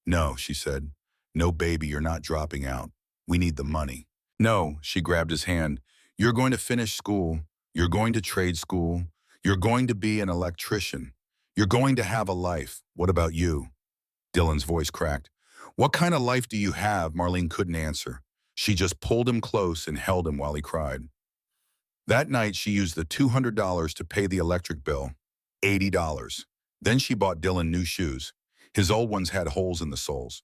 Speaker 1: "No," she said. "No, baby, you're not dropping out. We need the money." "No," she grabbed his hand. "You're going to finish school. You're going to trade school. You're going to be an electrician. You're going to have a life. What about you?" Dylan's voice cracked. "What kind of life do you have?" Marlene couldn't answer. She just pulled him close and held him while he cried. That night, she used the $200 to pay the electric bill, $80. Then she bought Dylan new shoes. His old ones had holes in the soles.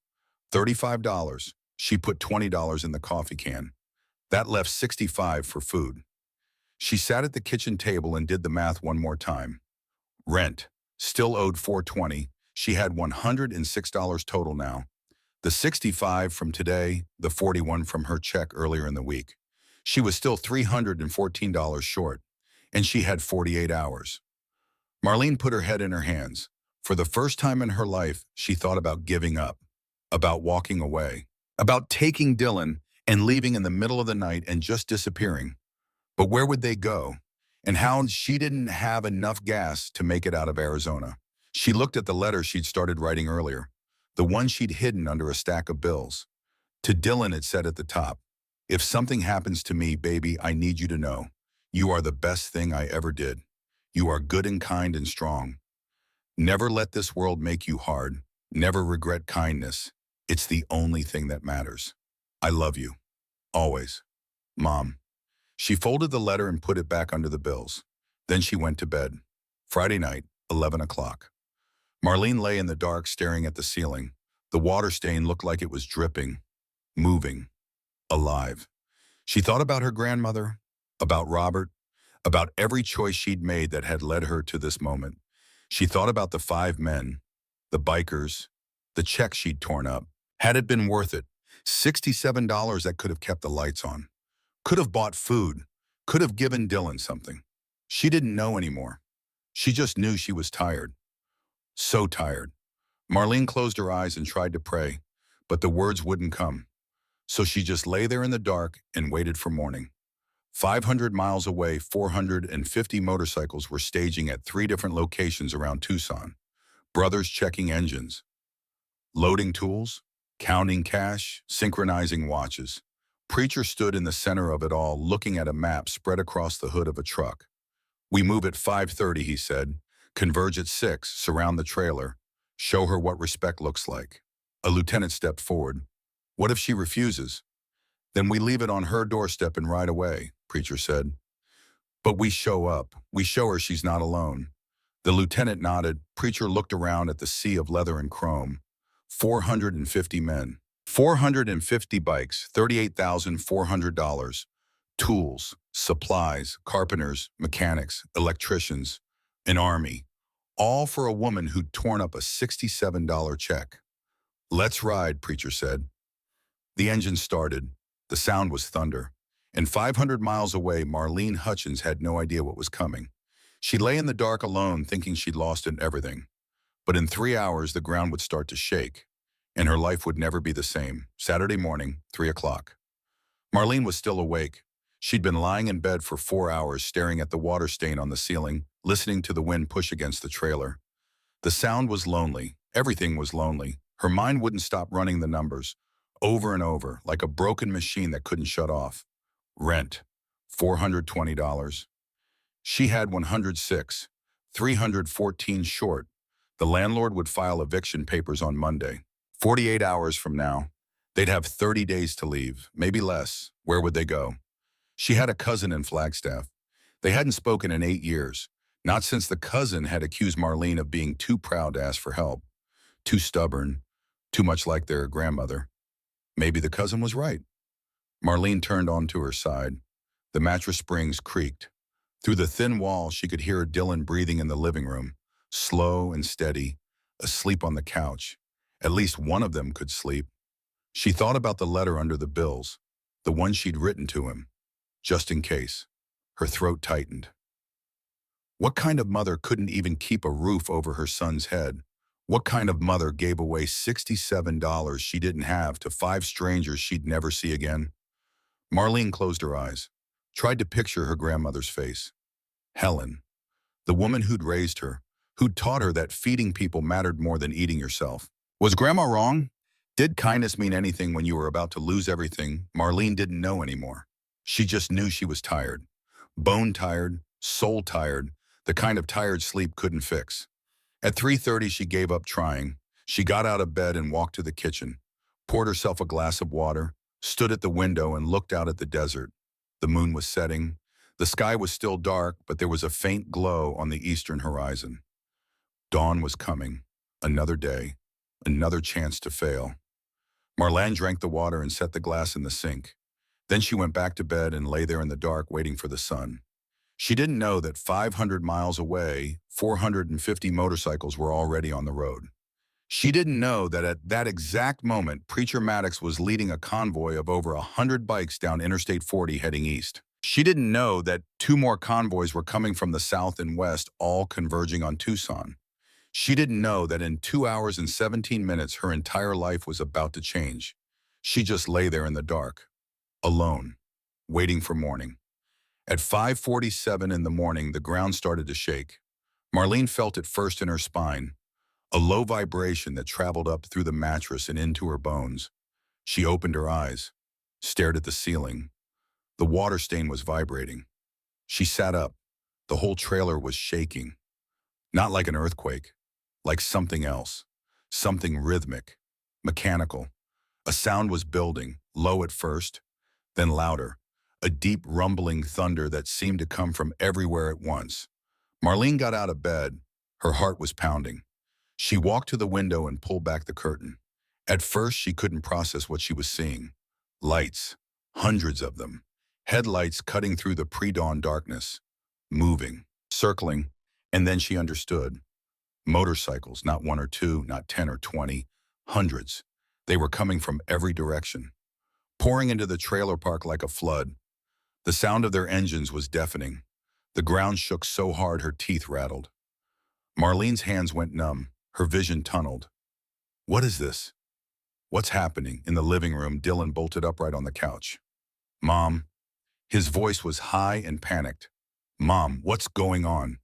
Speaker 1: $35. She put $20 in the coffee can. That left $65 for food. She sat at the kitchen table and did the math one more time. Rent. Still owed $420. She had $106 total now. The $65 from today, the $41 from her check earlier in the week. She was still $314 short, and she had 48 hours. Marlene put her head in her hands. For the first time in her life, she thought about giving up, about walking away, about taking Dylan and leaving in the middle of the night and just disappearing. But where would they go? And how she didn't have enough gas to make it out of Arizona. She looked at the letter she'd started writing earlier, the one she'd hidden under a stack of bills. To Dylan, it said at the top, "If something happens to me, baby, I need you to know. You are the best thing I ever did. You are good and kind and strong. Never let this world make you hard. Never regret kindness. It's the only thing that matters. I love you. Always. Mom." She folded the letter and put it back under the bills. Then she went to bed. Friday night, 11 o'clock. Marlene lay in the dark staring at the ceiling. The water stain looked like it was dripping, moving, alive. She thought about her grandmother, about Robert, about every choice she'd made that had led her to this moment. She thought about the 5 men, the bikers, the check she'd torn up. Had it been worth it? $67 that could have kept the lights on, could have bought food, could have given Dylan something. She didn't know anymore. She just knew she was tired. So tired. Marlene closed her eyes and tried to pray, but the words wouldn't come. So she just lay there in the dark and waited for morning. 500 miles away, 450 motorcycles were staging at 3 different locations around Tucson. Brothers checking engines, loading tools, counting cash, synchronizing watches. Preacher stood in the center of it all, looking at a map spread across the hood of a truck. "We move at 5:30, he said. "Converge at 6, surround the trailer. Show her what respect looks like." A lieutenant stepped forward. "What if she refuses?" "Then we leave it on her doorstep and ride away," Preacher said. "But we show up. We show her she's not alone." The lieutenant nodded. Preacher looked around at the sea of leather and chrome. 450 men. 450 bikes, $38,400. Tools, supplies, carpenters, mechanics, electricians, an army. All for a woman who'd torn up a $67 check. "Let's ride," Preacher said. The engine started. The sound was thunder. And 500 miles away, Marlene Hutchins had no idea what was coming. She lay in the dark alone, thinking she'd lost everything. But in 3 hours, the ground would start to shake, and her life would never be the same. Saturday morning, 3 o'clock. Marlene was still awake. She'd been lying in bed for 4 hours, staring at the water stain on the ceiling, listening to the wind push against the trailer. The sound was lonely. Everything was lonely. Her mind wouldn't stop running the numbers, over and over, like a broken machine that couldn't shut off. Rent, $420. She had 106, 314 short. The landlord would file eviction papers on Monday. 48 hours from now, they'd have 30 days to leave, maybe less. Where would they go? She had a cousin in Flagstaff. They hadn't spoken in 8 years, not since the cousin had accused Marlene of being too proud to ask for help, too stubborn, too much like their grandmother. Maybe the cousin was right. Marlene turned onto her side. The mattress springs creaked. Through the thin wall, she could hear Dylan breathing in the living room, slow and steady, asleep on the couch. At least one of them could sleep. She thought about the letter under the bills, the one she'd written to him, just in case. Her throat tightened. What kind of mother couldn't even keep a roof over her son's head? What kind of mother gave away $67 she didn't have to 5 strangers she'd never see again? Marlene closed her eyes, tried to picture her grandmother's face. Helen, the woman who'd raised her, who'd taught her that feeding people mattered more than eating yourself. Was Grandma wrong? Did kindness mean anything when you were about to lose everything? Marlene didn't know anymore. She just knew she was tired. Bone tired, soul tired, the kind of tired sleep couldn't fix. At 3:30, she gave up trying. She got out of bed and walked to the kitchen, poured herself a glass of water, stood at the window and looked out at the desert. The moon was setting. The sky was still dark, but there was a faint glow on the eastern horizon. Dawn was coming. Another day. Another chance to fail. Marlene drank the water and set the glass in the sink. Then she went back to bed and lay there in the dark waiting for the sun. She didn't know that 500 miles away, 450 motorcycles were already on the road. She didn't know that at that exact moment, Preacher Maddox was leading a convoy of over 100 bikes down Interstate 40 heading east. She didn't know that 2 more convoys were coming from the south and west, all converging on Tucson. She didn't know that in 2 hours and 17 minutes, her entire life was about to change. She just lay there in the dark, alone, waiting for morning. At 5:47 in the morning, the ground started to shake. Marlene felt it first in her spine, a low vibration that traveled up through the mattress and into her bones. She opened her eyes, stared at the ceiling. The water stain was vibrating. She sat up. The whole trailer was shaking. Not like an earthquake, like something else. Something rhythmic, mechanical. A sound was building, low at first, then louder. A deep rumbling thunder that seemed to come from everywhere at once. Marlene got out of bed. Her heart was pounding. She walked to the window and pulled back the curtain. At first, she couldn't process what she was seeing. Lights, hundreds of them. Headlights cutting through the pre-dawn darkness. Moving, circling, and then she understood. Motorcycles, not 1 or 2, not 10 or 20, hundreds. They were coming from every direction, pouring into the trailer park like a flood. The sound of their engines was deafening. The ground shook so hard her teeth rattled. Marlene's hands went numb, her vision tunneled. What is this? What's happening? In the living room, Dylan bolted upright on the couch. Mom. His voice was high and panicked. Mom, what's going on?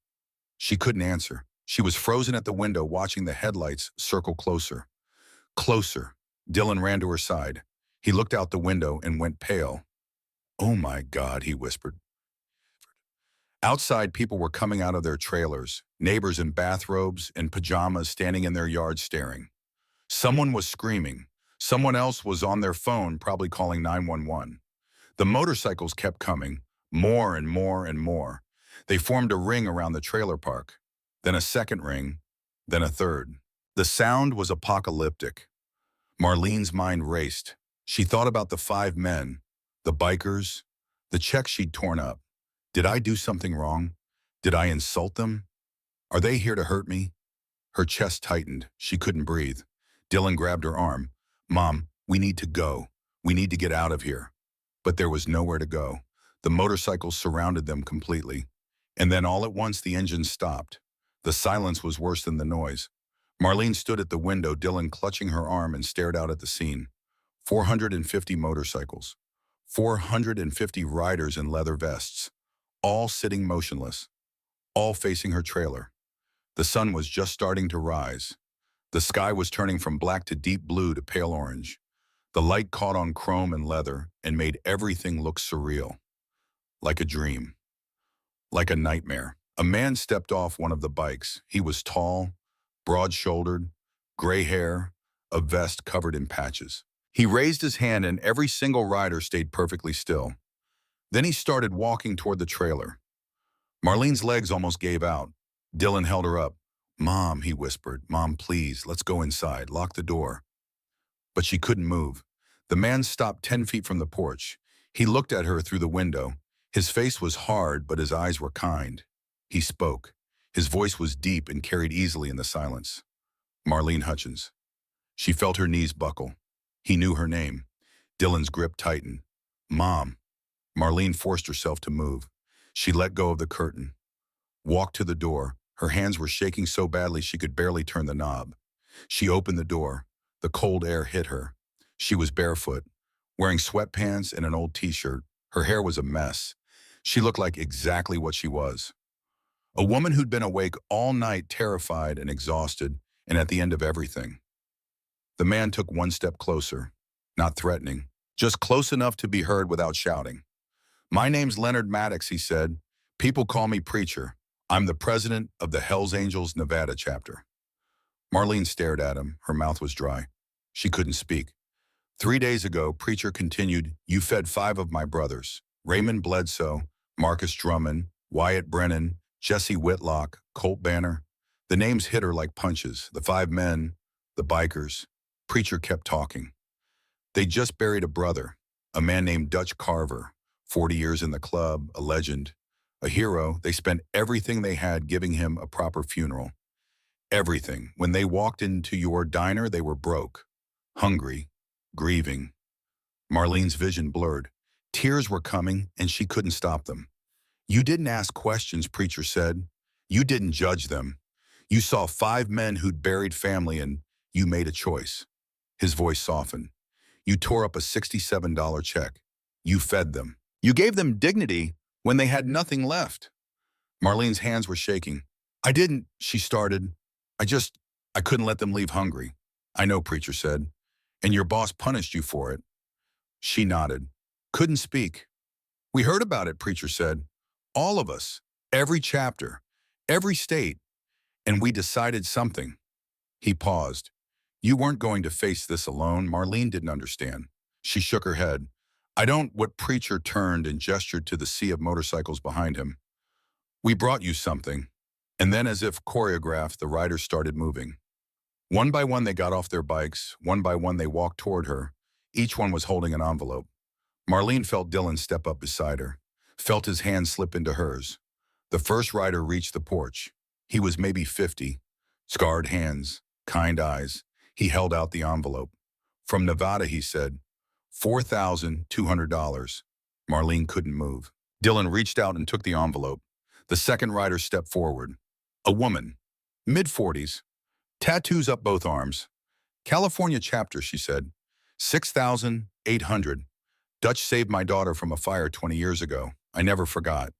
Speaker 1: She couldn't answer. She was frozen at the window watching the headlights circle closer. Closer. Dylan ran to her side. He looked out the window and went pale. Oh my God, he whispered. Outside, people were coming out of their trailers, neighbors in bathrobes and pajamas standing in their yards staring. Someone was screaming. Someone else was on their phone, probably calling 911. The motorcycles kept coming, more and more and more. They formed a ring around the trailer park, then a second ring, then a third. The sound was apocalyptic. Marlene's mind raced. She thought about the 5 men, the bikers, the checks she'd torn up. Did I do something wrong? Did I insult them? Are they here to hurt me? Her chest tightened. She couldn't breathe. Dylan grabbed her arm. Mom, we need to go. We need to get out of here. But there was nowhere to go. The motorcycles surrounded them completely. And then all at once the engine stopped. The silence was worse than the noise. Marlene stood at the window, Dylan clutching her arm, and stared out at the scene. 450 motorcycles. 450 riders in leather vests. All sitting motionless. All facing her trailer. The sun was just starting to rise. The sky was turning from black to deep blue to pale orange. The light caught on chrome and leather and made everything look surreal. Like a dream. Like a nightmare. A man stepped off one of the bikes. He was tall, broad-shouldered, gray hair, a vest covered in patches. He raised his hand and every single rider stayed perfectly still. Then he started walking toward the trailer. Marlene's legs almost gave out. Dylan held her up. Mom, he whispered. Mom, please, let's go inside. Lock the door. But she couldn't move. The man stopped 10 feet from the porch. He looked at her through the window. His face was hard, but his eyes were kind. He spoke. His voice was deep and carried easily in the silence. Marlene Hutchins. She felt her knees buckle. He knew her name. Dylan's grip tightened. Mom. Marlene forced herself to move. She let go of the curtain, walked to the door. Her hands were shaking so badly she could barely turn the knob. She opened the door. The cold air hit her. She was barefoot, wearing sweatpants and an old t-shirt. Her hair was a mess. She looked like exactly what she was. A woman who'd been awake all night, terrified and exhausted, and at the end of everything. The man took one step closer, not threatening, just close enough to be heard without shouting. My name's Leonard Maddox, he said. People call me Preacher. I'm the president of the Hells Angels Nevada chapter. Marlene stared at him. Her mouth was dry. She couldn't speak. 3 days ago, Preacher continued, you fed 5 of my brothers. Raymond Bledsoe, Marcus Drummond, Wyatt Brennan, Jesse Whitlock, Colt Banner. The names hit her like punches. The 5 men, the bikers. Preacher kept talking. They just buried a brother, a man named Dutch Carver, 40 years in the club, a legend, a hero. They spent everything they had giving him a proper funeral. Everything. When they walked into your diner, they were broke, hungry, grieving. Marlene's vision blurred. Tears were coming, and she couldn't stop them. You didn't ask questions, Preacher said. You didn't judge them. You saw 5 men who'd buried family, and you made a choice. His voice softened. You tore up a $67 check. You fed them. You gave them dignity when they had nothing left. Marlene's hands were shaking. I didn't, she started. I couldn't let them leave hungry. I know, Preacher said. And your boss punished you for it. She nodded. Couldn't speak. We heard about it, Preacher said. All of us. Every chapter. Every state. And we decided something. He paused. You weren't going to face this alone. Marlene didn't understand. She shook her head. I don't. What Preacher turned and gestured to the sea of motorcycles behind him. We brought you something. And then, as if choreographed, the riders started moving. One by one they got off their bikes. One by one they walked toward her. Each one was holding an envelope. Marlene felt Dylan step up beside her, felt his hand slip into hers. The first rider reached the porch. He was maybe 50, scarred hands, kind eyes. He held out the envelope. From Nevada, he said, $4,200. Marlene couldn't move. Dylan reached out and took the envelope. The second rider stepped forward. A woman, mid-40s, tattoos up both arms. California chapter, she said. $6,800. Dutch saved my daughter from a fire 20 years ago. I never forgot.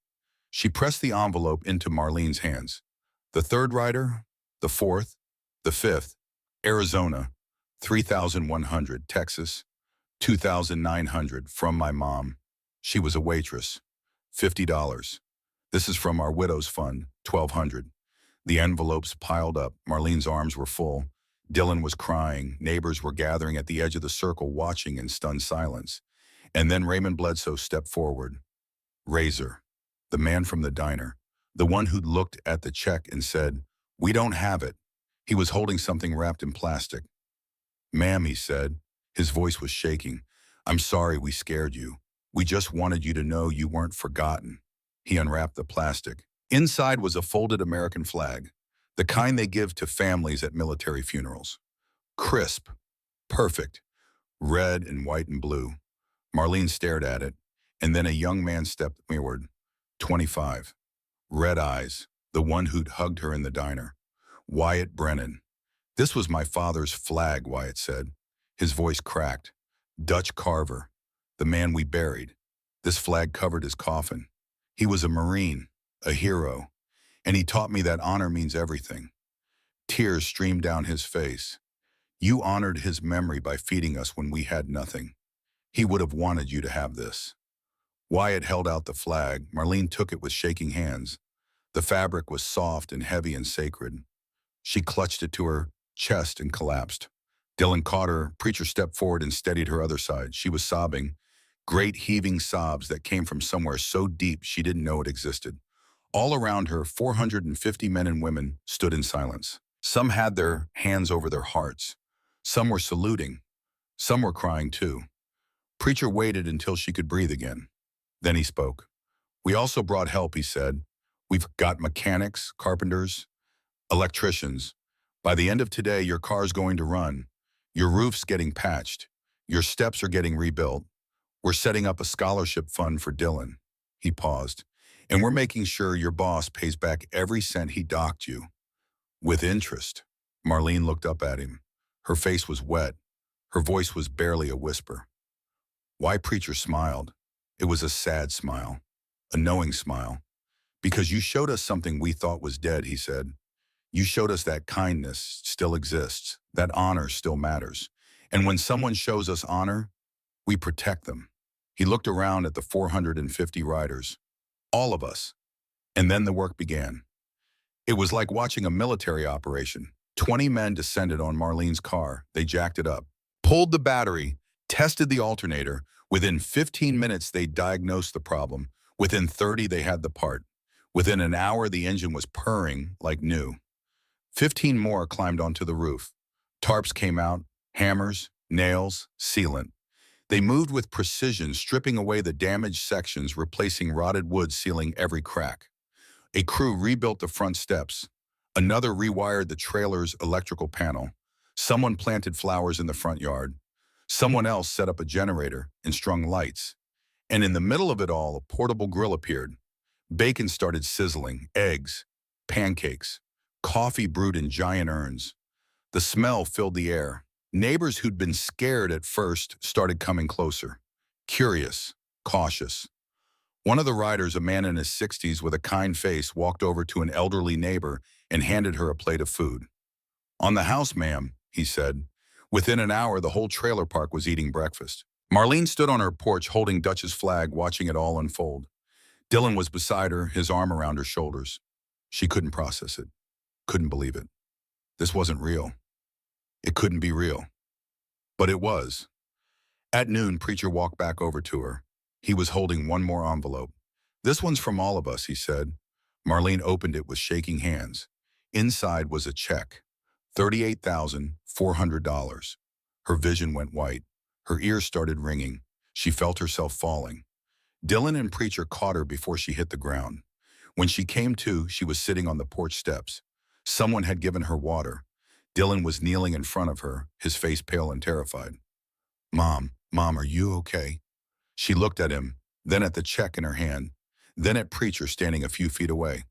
Speaker 1: She pressed the envelope into Marlene's hands. The third rider, the fourth, the fifth, Arizona, $3,100. Texas, $2,900. From my mom. She was a waitress. $50. This is from our widow's fund, $1,200. The envelopes piled up. Marlene's arms were full. Dylan was crying. Neighbors were gathering at the edge of the circle, watching in stunned silence. And then Raymond Bledsoe stepped forward. Razor, the man from the diner, the one who'd looked at the check and said, we don't have it. He was holding something wrapped in plastic. Ma'am, he said. His voice was shaking. I'm sorry we scared you. We just wanted you to know you weren't forgotten. He unwrapped the plastic. Inside was a folded American flag, the kind they give to families at military funerals. Crisp, perfect, red and white and blue. Marlene stared at it, and then a young man stepped forward, 25. Red eyes, the one who'd hugged her in the diner. Wyatt Brennan. This was my father's flag, Wyatt said. His voice cracked. Dutch Carver, the man we buried. This flag covered his coffin. He was a Marine, a hero, and he taught me that honor means everything. Tears streamed down his face. You honored his memory by feeding us when we had nothing. He would have wanted you to have this. Wyatt held out the flag. Marlene took it with shaking hands. The fabric was soft and heavy and sacred. She clutched it to her chest and collapsed. Dylan caught her. Preacher stepped forward and steadied her other side. She was sobbing, great heaving sobs that came from somewhere so deep she didn't know it existed. All around her, 450 men and women stood in silence. Some had their hands over their hearts. Some were saluting. Some were crying too. Preacher waited until she could breathe again. Then he spoke. We also brought help, he said. We've got mechanics, carpenters, electricians. By the end of today, your car's going to run. Your roof's getting patched. Your steps are getting rebuilt. We're setting up a scholarship fund for Dylan. He paused. And we're making sure your boss pays back every cent he docked you. With interest. Marlene looked up at him. Her face was wet. Her voice was barely a whisper. Why Preacher smiled. It was a sad smile. A knowing smile. Because you showed us something we thought was dead, he said. You showed us that kindness still exists, that honor still matters. And when someone shows us honor, we protect them. He looked around at the 450 riders. All of us. And then the work began. It was like watching a military operation. 20 men descended on Marlene's car. They jacked it up, pulled the battery, tested the alternator. Within 15 minutes, they diagnosed the problem. Within 30, they had the part. Within an hour, the engine was purring like new. 15 more climbed onto the roof. Tarps came out, hammers, nails, sealant. They moved with precision, stripping away the damaged sections, replacing rotted wood, sealing every crack. A crew rebuilt the front steps. Another rewired the trailer's electrical panel. Someone planted flowers in the front yard. Someone else set up a generator and strung lights. And in the middle of it all, a portable grill appeared. Bacon started sizzling, eggs, pancakes, coffee brewed in giant urns. The smell filled the air. Neighbors who'd been scared at first started coming closer, curious, cautious. One of the riders, a man in his 60s with a kind face, walked over to an elderly neighbor and handed her a plate of food. On the house, ma'am, he said. Within an hour, the whole trailer park was eating breakfast. Marlene stood on her porch holding Dutch's flag, watching it all unfold. Dylan was beside her, his arm around her shoulders. She couldn't process it, couldn't believe it. This wasn't real. It couldn't be real. But it was. At noon, Preacher walked back over to her. He was holding one more envelope. This one's from all of us, he said. Marlene opened it with shaking hands. Inside was a check. $38,400. Her vision went white. Her ears started ringing. She felt herself falling. Dylan and Preacher caught her before she hit the ground. When she came to, she was sitting on the porch steps. Someone had given her water. Dylan was kneeling in front of her, his face pale and terrified. Mom, are you okay? She looked at him, then at the check in her hand, then at Preacher standing a few feet away.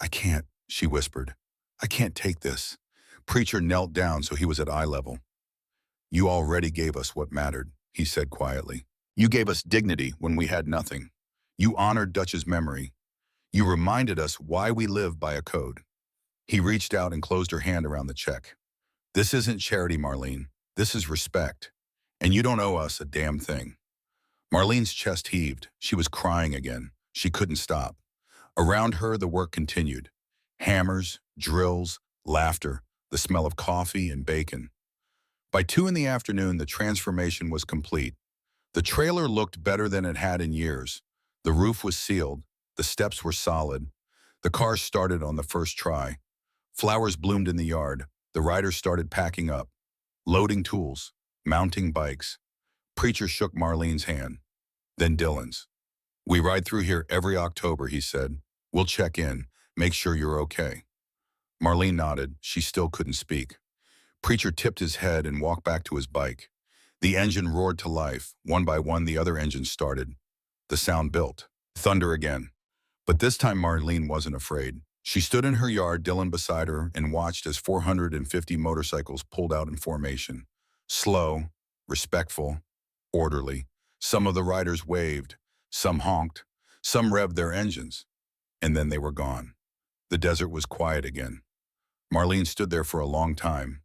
Speaker 1: I can't, she whispered. I can't take this. Preacher knelt down so he was at eye level. You already gave us what mattered, he said quietly. You gave us dignity when we had nothing. You honored Dutch's memory. You reminded us why we live by a code. He reached out and closed her hand around the check. This isn't charity, Marlene. This is respect. And you don't owe us a damn thing. Marlene's chest heaved. She was crying again. She couldn't stop. Around her, the work continued. Hammers, drills, laughter, the smell of coffee and bacon. By 2 in the afternoon, the transformation was complete. The trailer looked better than it had in years. The roof was sealed. The steps were solid. The car started on the first try. Flowers bloomed in the yard. The riders started packing up, loading tools, mounting bikes. Preacher shook Marlene's hand, then Dylan's. We ride through here every October, he said. We'll check in, make sure you're okay. Marlene nodded. She still couldn't speak. Preacher tipped his head and walked back to his bike. The engine roared to life. One by one, the other engines started. The sound built. Thunder again. But this time Marlene wasn't afraid. She stood in her yard, Dylan beside her, and watched as 450 motorcycles pulled out in formation. Slow, respectful, orderly. Some of the riders waved, some honked, some revved their engines. And then they were gone. The desert was quiet again. Marlene stood there for a long time,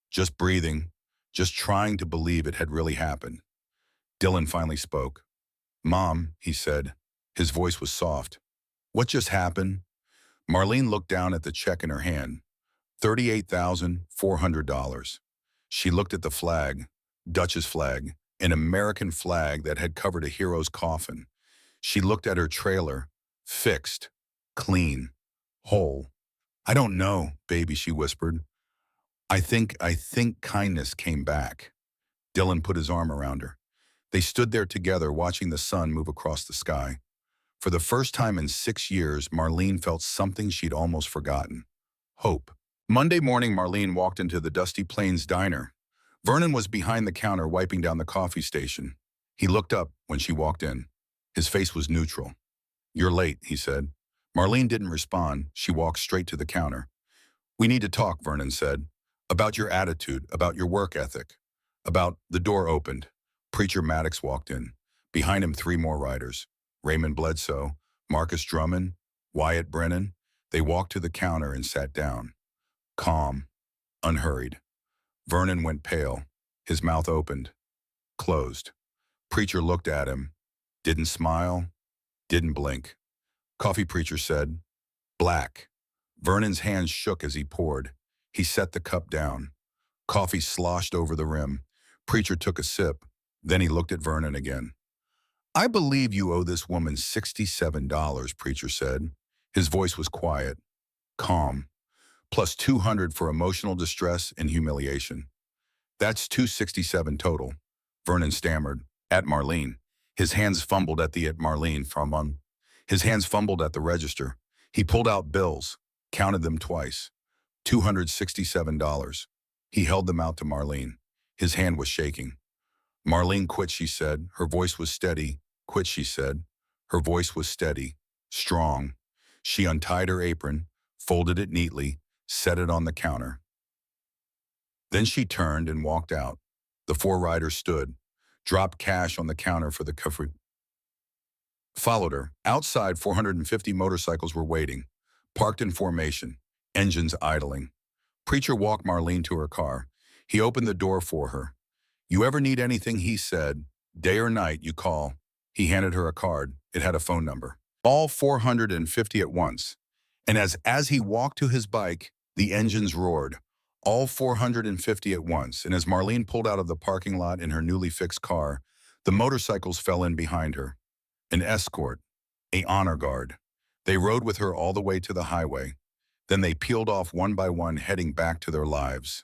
Speaker 1: just breathing, just trying to believe it had really happened. Dylan finally spoke. Mom, he said. His voice was soft. What just happened? Marlene looked down at the check in her hand. $38,400. She looked at the flag, Dutch's flag, an American flag that had covered a hero's coffin. She looked at her trailer, fixed, clean, whole. I don't know, baby, she whispered. I think kindness came back. Dylan put his arm around her. They stood there together watching the sun move across the sky. For the first time in 6 years, Marlene felt something she'd almost forgotten. Hope. Monday morning, Marlene walked into the Dusty Plains diner. Vernon was behind the counter wiping down the coffee station. He looked up when she walked in. His face was neutral. "You're late," he said. Marlene didn't respond. She walked straight to the counter. "We need to talk," Vernon said. "About your attitude, about your work ethic, about..." The door opened. Preacher Maddox walked in. Behind him, 3 more riders. Raymond Bledsoe, Marcus Drummond, Wyatt Brennan. They walked to the counter and sat down. Calm, unhurried. Vernon went pale. His mouth opened, closed. Preacher looked at him, didn't smile, didn't blink. Coffee, Preacher said. Black. Vernon's hands shook as he poured. He set the cup down. Coffee sloshed over the rim. Preacher took a sip. Then he looked at Vernon again. "I believe you owe this woman $67, Preacher said. His voice was quiet, calm, plus 200 for emotional distress and humiliation. That's 267 total, Vernon stammered, at Marlene. His hands fumbled at His hands fumbled at the register. He pulled out bills, counted them twice. $267. He held them out to Marlene. His hand was shaking. "Marlene, quit," she said. Her voice was steady. "Quit," she said. Her voice was steady, strong. She untied her apron, folded it neatly, set it on the counter. Then she turned and walked out. The 4 riders stood, dropped cash on the counter for the coffee. Followed her. Outside, 450 motorcycles were waiting, parked in formation, engines idling. Preacher walked Marlene to her car. He opened the door for her. "You ever need anything," he said, "day or night, you call." He handed her a card. It had a phone number. All 450 at once. And as he walked to his bike, the engines roared. All 450 at once. And as Marlene pulled out of the parking lot in her newly fixed car, the motorcycles fell in behind her. An escort, a honor guard. They rode with her all the way to the highway. Then they peeled off one by one, heading back to their lives,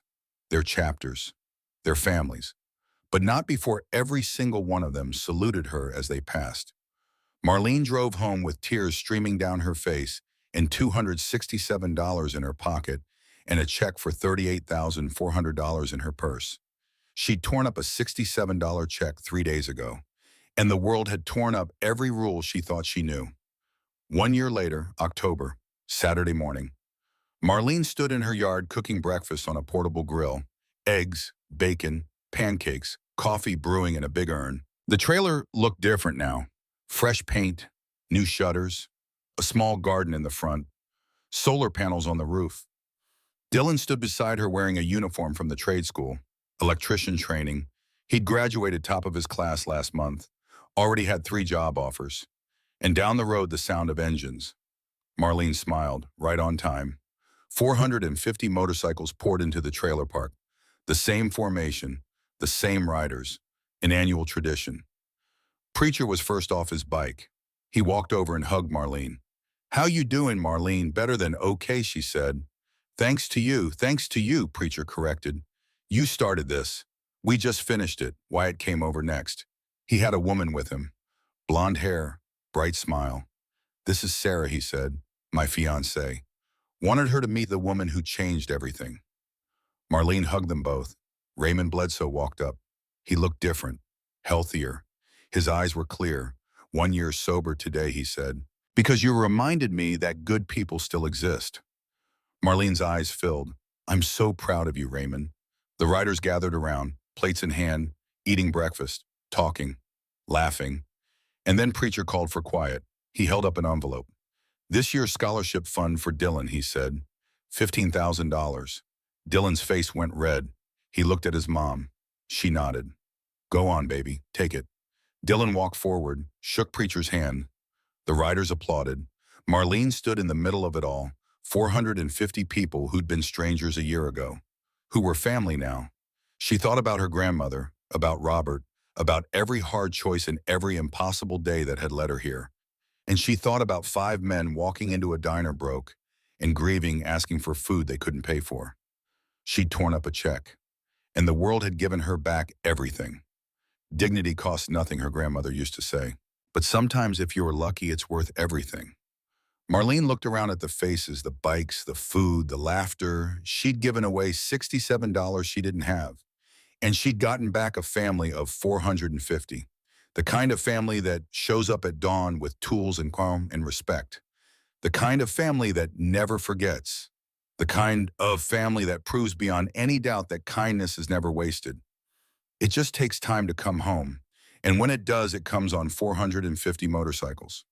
Speaker 1: their chapters, their families. But not before every single one of them saluted her as they passed. Marlene drove home with tears streaming down her face and $267 in her pocket and a check for $38,400 in her purse. She'd torn up a $67 check 3 days ago, and the world had torn up every rule she thought she knew. 1 year later, October, Saturday morning, Marlene stood in her yard cooking breakfast on a portable grill. Eggs, bacon, pancakes, coffee brewing in a big urn. The trailer looked different now. Fresh paint, new shutters, a small garden in the front, solar panels on the roof. Dylan stood beside her wearing a uniform from the trade school, electrician training. He'd graduated top of his class last month, already had 3 job offers. And down the road, the sound of engines. Marlene smiled, right on time. 450 motorcycles poured into the trailer park. The same formation, the same riders, an annual tradition. Preacher was first off his bike. He walked over and hugged Marlene. "How you doing, Marlene?" "Better than okay," she said. Thanks to you," Preacher corrected. "You started this. We just finished it." Wyatt came over next. He had a woman with him. Blonde hair, bright smile. "This is Sarah," he said, "my fiancée. Wanted her to meet the woman who changed everything." Marlene hugged them both. Raymond Bledsoe walked up. He looked different, healthier. His eyes were clear. 1 year sober today, he said. "Because you reminded me that good people still exist." Marlene's eyes filled. "I'm so proud of you, Raymond." The riders gathered around, plates in hand, eating breakfast, talking, laughing. And then Preacher called for quiet. He held up an envelope. "This year's scholarship fund for Dylan," he said. $15,000. Dylan's face went red. He looked at his mom. She nodded. "Go on, baby, take it." Dylan walked forward, shook Preacher's hand. The riders applauded. Marlene stood in the middle of it all, 450 people who'd been strangers a year ago, who were family now. She thought about her grandmother, about Robert, about every hard choice and every impossible day that had led her here. And she thought about 5 men walking into a diner broke and grieving, asking for food they couldn't pay for. She'd torn up a check, and the world had given her back everything. Dignity costs nothing, her grandmother used to say. But sometimes if you are lucky, it's worth everything. Marlene looked around at the faces, the bikes, the food, the laughter. She'd given away $67 she didn't have. And she'd gotten back a family of 450. The kind of family that shows up at dawn with tools and calm and respect. The kind of family that never forgets. The kind of family that proves beyond any doubt that kindness is never wasted. It just takes time to come home. And when it does, it comes on 450 motorcycles.